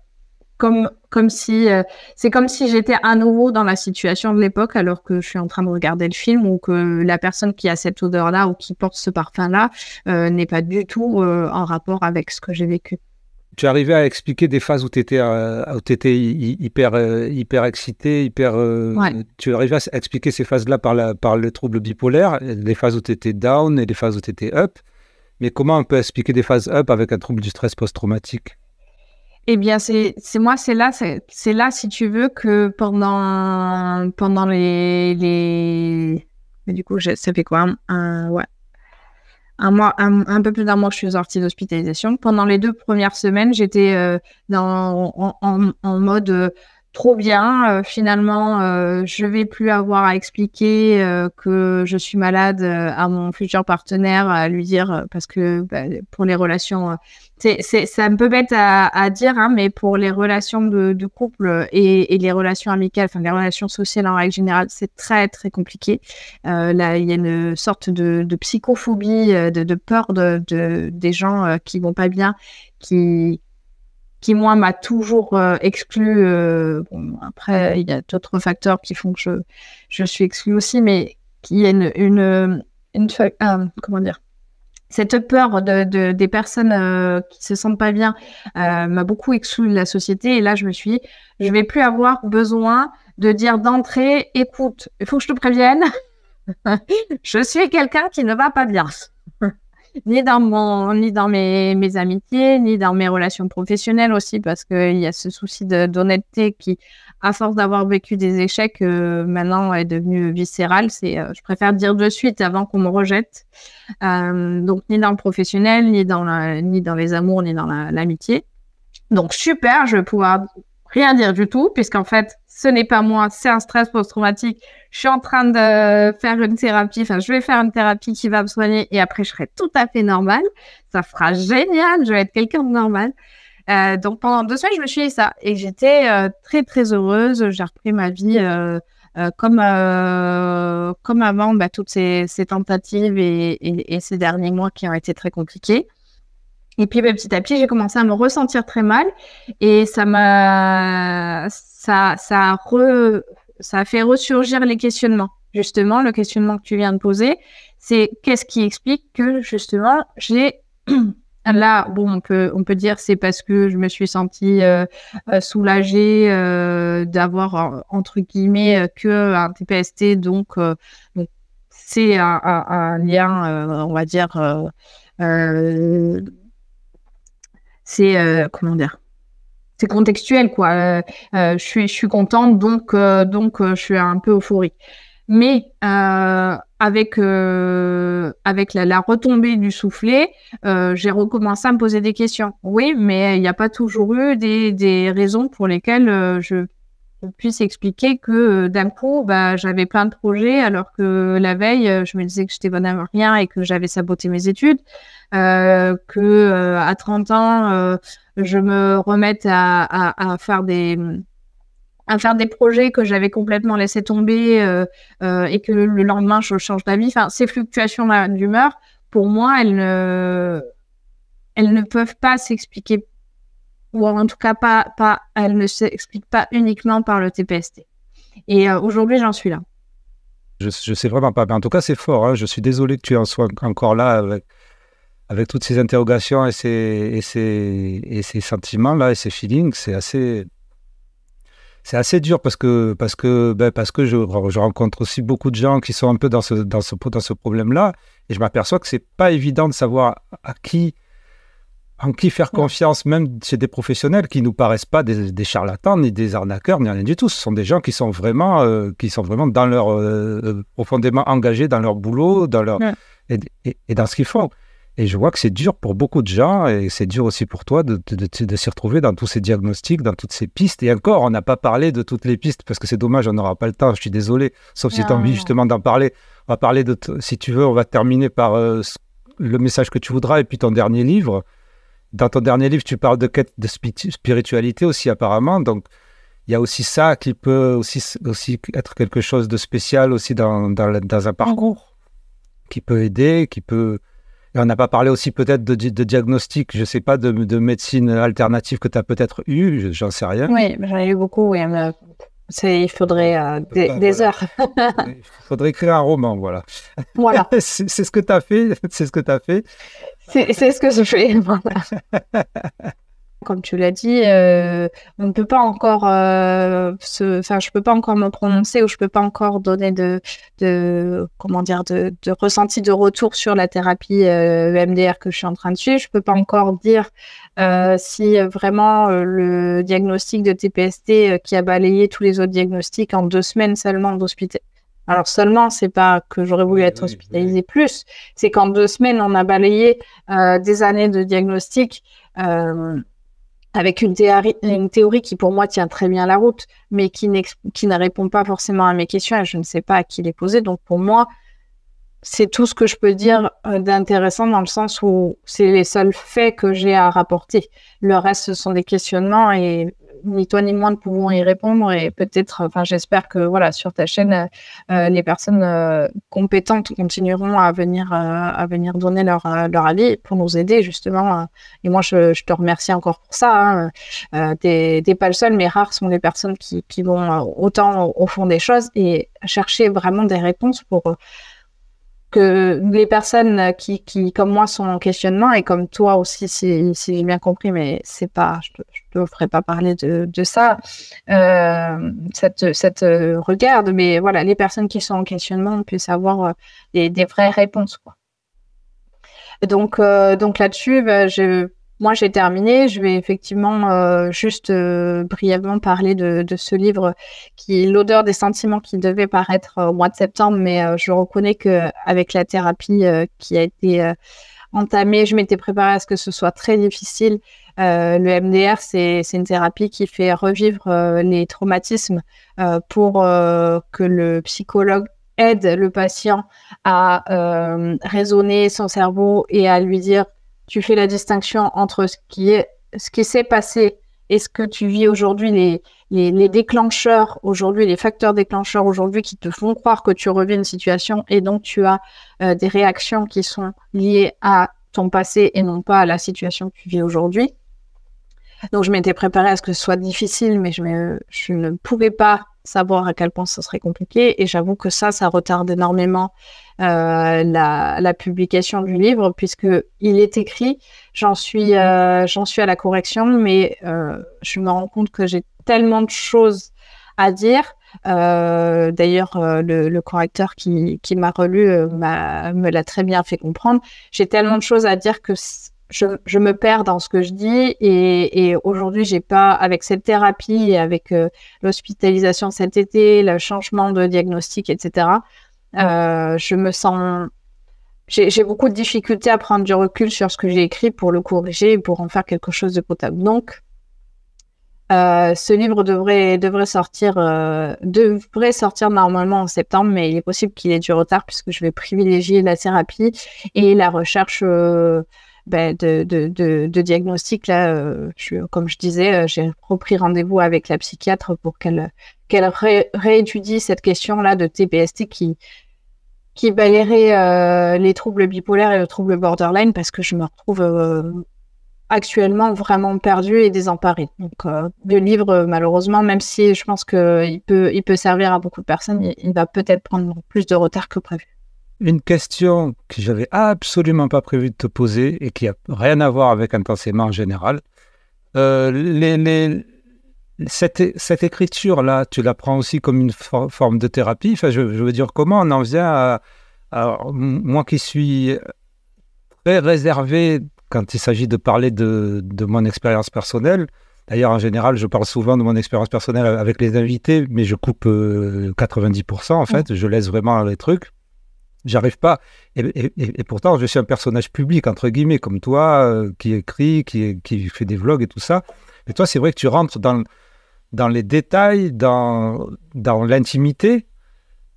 comme si c'est comme si j'étais à nouveau dans la situation de l'époque alors que je suis en train de regarder le film, ou que la personne qui a cette odeur-là ou qui porte ce parfum-là n'est pas du tout en rapport avec ce que j'ai vécu. Tu arrivais à expliquer des phases où tu étais hyper excité, Ouais. Tu arrivais à expliquer ces phases-là par le trouble bipolaire, les phases où tu étais down et les phases où tu étais up. Mais comment on peut expliquer des phases up avec un trouble du stress post-traumatique? Eh bien, c'est là, si tu veux, que pendant les... Mais du coup, ça fait quoi? Un mois, un peu plus d'un mois que je suis sortie d'hospitalisation. Pendant les 2 premières semaines, j'étais en mode trop bien. Finalement, je vais plus avoir à expliquer que je suis malade à mon futur partenaire, à lui dire, parce que pour les relations, c'est un peu bête à dire, hein, mais pour les relations de couple et les relations amicales, enfin les relations sociales en règle générale, c'est très très compliqué. Là, il y a une sorte de psychophobie, de peur des gens qui vont pas bien, qui moi m'a toujours exclue. Bon, après, il y a d'autres facteurs qui font que je suis exclue aussi, mais qui est comment dire, cette peur des personnes qui se sentent pas bien m'a beaucoup exclue de la société. Et là, je me suis dit, je vais plus avoir besoin de dire d'entrée, écoute, il faut que je te prévienne. Je suis quelqu'un qui ne va pas bien. Ni dans mes amitiés, ni dans mes relations professionnelles aussi, parce qu'il y a ce souci d'honnêteté qui, à force d'avoir vécu des échecs, maintenant est devenu viscéral. Je préfère dire de suite avant qu'on me rejette. Donc, ni dans le professionnel, ni dans les amours, ni dans l'amitié. Donc, super, je vais pouvoir rien dire du tout, puisqu'en fait, ce n'est pas moi, c'est un stress post-traumatique. Je suis en train de faire une thérapie, je vais faire une thérapie qui va me soigner et après, je serai tout à fait normale. Ça sera génial, je vais être quelqu'un de normal. Donc, pendant 2 semaines, je me suis dit ça et j'étais très, très heureuse. J'ai repris ma vie comme avant, toutes ces tentatives et ces derniers mois qui ont été très compliqués. Et puis, petit à petit, j'ai commencé à me ressentir très mal et ça a fait ressurgir les questionnements. Justement, le questionnement que tu viens de poser, c'est qu'est-ce qui explique que, justement, là, bon, on peut dire c'est parce que je me suis sentie soulagée d'avoir, entre guillemets, que un TPST. Donc c'est un lien, on va dire... comment dire, c'est contextuel quoi. Je suis contente donc je suis un peu euphorique. Mais avec la retombée du soufflet, j'ai recommencé à me poser des questions. Oui, mais il n'y a pas toujours eu des raisons pour lesquelles je puisse expliquer que d'un coup, j'avais plein de projets alors que la veille, je me disais que j'étais bonne à rien et que j'avais saboté mes études. À 30 ans, je me remette à faire des projets que j'avais complètement laissé tomber et que le lendemain, je change d'avis. Enfin, ces fluctuations d'humeur, pour moi, elles ne peuvent pas s'expliquer, ou en tout cas, elles ne s'expliquent pas uniquement par le TPST. Et aujourd'hui, j'en suis là. Je sais vraiment pas, mais en tout cas, c'est fort. Hein. Je suis désolé que tu en sois encore là avec toutes ces interrogations et ces sentiments-là et ces feelings. C'est assez dur parce que je rencontre aussi beaucoup de gens qui sont un peu dans ce problème-là et je m'aperçois que c'est pas évident de savoir en qui faire confiance, même chez des professionnels qui nous paraissent pas des charlatans, ni des arnaqueurs, ni rien du tout. Ce sont des gens qui sont vraiment dans leur profondément engagés dans leur boulot, dans leur et dans ce qu'ils font. Et je vois que c'est dur pour beaucoup de gens et c'est dur aussi pour toi de s'y retrouver dans tous ces diagnostics, dans toutes ces pistes. Et encore, on n'a pas parlé de toutes les pistes parce que c'est dommage, on n'aura pas le temps. Je suis désolé, sauf si tu as envie justement d'en parler. On va parler si tu veux, on va terminer par le message que tu voudras et puis ton dernier livre. Dans ton dernier livre, tu parles de quête de spiritualité aussi apparemment. Donc, il y a aussi ça qui peut aussi être quelque chose de spécial aussi dans un parcours qui peut aider, qui peut... Et on n'a pas parlé aussi peut-être de diagnostic, je ne sais pas, de médecine alternative que tu as peut-être eu, j'en sais rien. Oui, j'en ai eu beaucoup, oui. Il faudrait des heures. Il faudrait écrire un roman, voilà. Voilà. C'est ce que tu as fait, c'est ce que tu as fait. C'est ce que je fais, voilà. Comme tu l'as dit, on ne peut pas encore je peux pas encore me prononcer ou je peux pas encore donner de ressenti, de retour sur la thérapie EMDR que je suis en train de suivre. Je peux pas encore dire si vraiment le diagnostic de TPST qui a balayé tous les autres diagnostics en 2 semaines seulement d'hospitalisation. Alors seulement, c'est pas que j'aurais voulu être hospitalisée plus, c'est qu'en 2 semaines, on a balayé des années de diagnostic avec une théorie qui pour moi tient très bien la route, mais qui ne répond pas forcément à mes questions et je ne sais pas à qui les poser. Donc pour moi, c'est tout ce que je peux dire d'intéressant dans le sens où c'est les seuls faits que j'ai à rapporter. Le reste, ce sont des questionnements et ni toi ni moi ne pouvons y répondre et peut-être, j'espère que voilà, sur ta chaîne, les personnes compétentes continueront à venir donner leur avis pour nous aider justement. Et moi, je te remercie encore pour ça. Hein. T'es pas le seul, mais rares sont les personnes qui vont autant au fond des choses et chercher vraiment des réponses que les personnes qui, comme moi, sont en questionnement, et comme toi aussi, si j'ai bien compris, mais c'est pas, je te ferai pas parler de ça, cette regarde, mais voilà, les personnes qui sont en questionnement puissent avoir des vraies réponses, quoi. Donc là-dessus, moi, j'ai terminé. Je vais effectivement juste brièvement parler de ce livre qui est L'odeur des sentiments, qui devait paraître au mois de septembre, mais je reconnais que avec la thérapie qui a été entamée, je m'étais préparée à ce que ce soit très difficile. Le MDR, c'est une thérapie qui fait revivre les traumatismes pour que le psychologue aide le patient à raisonner son cerveau et à lui dire: tu fais la distinction entre ce qui s'est passé et ce que tu vis aujourd'hui, les déclencheurs aujourd'hui, les facteurs déclencheurs aujourd'hui qui te font croire que tu revis une situation, et donc tu as des réactions qui sont liées à ton passé et non pas à la situation que tu vis aujourd'hui. Donc je m'étais préparée à ce que ce soit difficile, mais je ne pouvais pas savoir à quel point ce serait compliqué, et j'avoue que ça retarde énormément la publication du livre, puisque il est écrit, j'en suis à la correction, mais je me rends compte que j'ai tellement de choses à dire. D'ailleurs, le correcteur qui m'a relu me l'a très bien fait comprendre. J'ai tellement de choses à dire que je me perds dans ce que je dis, et aujourd'hui, j'ai pas, avec cette thérapie et avec l'hospitalisation cet été, le changement de diagnostic, etc., je me sens... J'ai beaucoup de difficultés à prendre du recul sur ce que j'ai écrit pour le corriger et pour en faire quelque chose de potable. Donc, ce livre devrait sortir normalement en septembre, mais il est possible qu'il ait du retard puisque je vais privilégier la thérapie et la recherche de diagnostic. Là, comme je disais, j'ai repris rendez-vous avec la psychiatre pour qu'elle réétudie cette question-là de TPST qui balayerait les troubles bipolaires et le trouble borderline, parce que je me retrouve actuellement vraiment perdue et désemparée. Donc, le livre, malheureusement, même si je pense qu'il peut servir à beaucoup de personnes, il va peut-être prendre plus de retard que prévu. Une question que j'avais absolument pas prévu de te poser et qui a rien à voir avec Intensément en général. Cette écriture-là, tu la prends aussi comme une forme de thérapie. Enfin, je veux dire, comment on en vient à moi qui suis très réservé quand il s'agit de parler de mon expérience personnelle. D'ailleurs, en général, je parle souvent de mon expérience personnelle avec les invités, mais je coupe 90% en fait. Je laisse vraiment les trucs. J'arrive pas. Et pourtant, je suis un personnage public, entre guillemets, comme toi, qui écrit, qui fait des vlogs et tout ça. Mais toi, c'est vrai que tu rentres dans les détails, dans l'intimité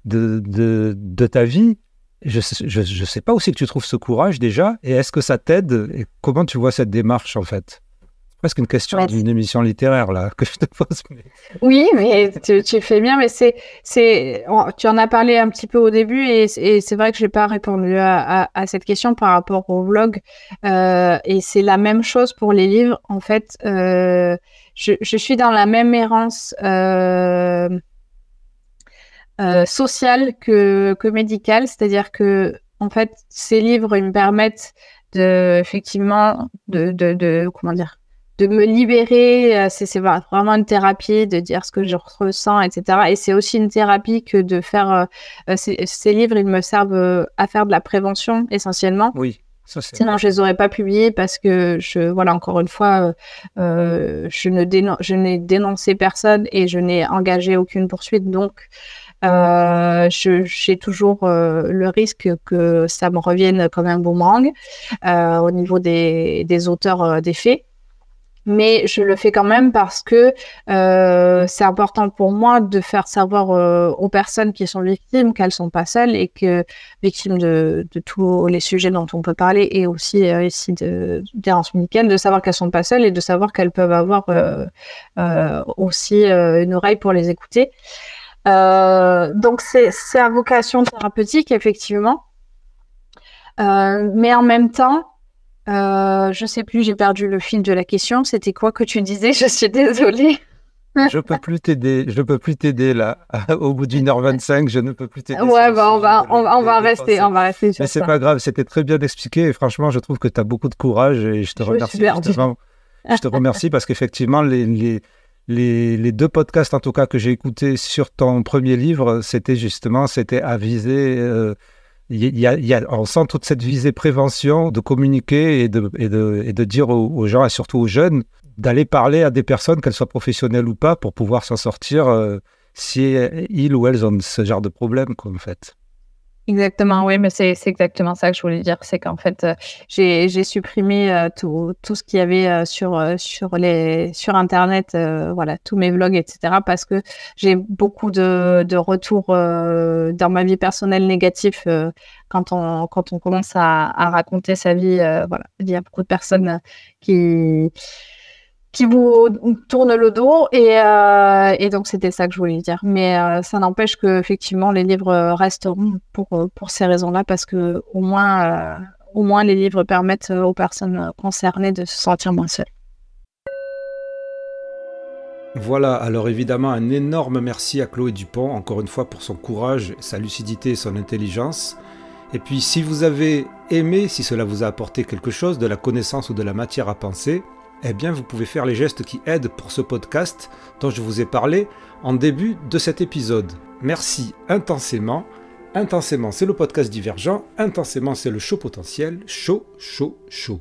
de ta vie. Je sais pas où c'est que tu trouves ce courage déjà, et est-ce que ça t'aide, et comment tu vois cette démarche en fait? C'est presque une question d'une émission littéraire là que je te pose. Oui, mais tu fais bien, mais tu en as parlé un petit peu au début, et c'est vrai que j'ai pas répondu à cette question par rapport au vlog, et c'est la même chose pour les livres en fait. Je suis dans la même errance sociale que médicale, c'est-à-dire que en fait ces livres, ils me permettent effectivement comment dire, de me libérer. C'est vraiment une thérapie de dire ce que je ressens, etc. Et c'est aussi une thérapie que de faire ces livres, ils me servent à faire de la prévention essentiellement. Oui. Ça, sinon, je les aurais pas publiés parce que encore une fois, je n'ai dénoncé personne et je n'ai engagé aucune poursuite. Donc, j'ai toujours le risque que ça me revienne comme un boomerang au niveau des auteurs des faits. Mais je le fais quand même parce que c'est important pour moi de faire savoir aux personnes qui sont victimes qu'elles sont pas seules, et que victimes de tous les sujets dont on peut parler, et aussi ici d'errance médicale, de savoir qu'elles sont pas seules et de savoir qu'elles peuvent avoir aussi une oreille pour les écouter. Donc c'est à vocation thérapeutique effectivement, mais en même temps, je sais plus, j'ai perdu le fil de la question. C'était quoi que tu disais? Je suis désolée. Je peux plus t'aider là. Au bout d'1h25, je ne peux plus t'aider. Ouais, bah on va rester sur ça. Mais c'est pas grave, c'était très bien expliqué et franchement, je trouve que tu as beaucoup de courage et je te remercie justement. Je te remercie parce qu'effectivement, les 2 podcasts en tout cas que j'ai écoutés sur ton premier livre, c'était à viser. On sent toute cette visée prévention, de communiquer et de dire aux gens et surtout aux jeunes d'aller parler à des personnes, qu'elles soient professionnelles ou pas, pour pouvoir s'en sortir si ils ou elles ont ce genre de problème, quoi, en fait. Exactement, oui, mais c'est exactement ça que je voulais dire. C'est qu'en fait, j'ai supprimé tout ce qu'il y avait sur Internet, voilà, tous mes vlogs, etc. Parce que j'ai beaucoup de retours dans ma vie personnelle négatifs quand on commence à raconter sa vie. Voilà, il y a beaucoup de personnes qui vous tournent le dos et donc c'était ça que je voulais dire. Mais ça n'empêche que effectivement les livres resteront pour ces raisons-là parce que au moins les livres permettent aux personnes concernées de se sentir moins seules. Voilà, alors évidemment un énorme merci à Chloé Dupont, encore une fois pour son courage, sa lucidité et son intelligence. Et puis si vous avez aimé, si cela vous a apporté quelque chose, de la connaissance ou de la matière à penser, eh bien vous pouvez faire les gestes qui aident pour ce podcast dont je vous ai parlé en début de cet épisode. Merci intensément. Intensément, c'est le podcast Divergent. Intensément, c'est le show potentiel. Chaud, chaud, chaud.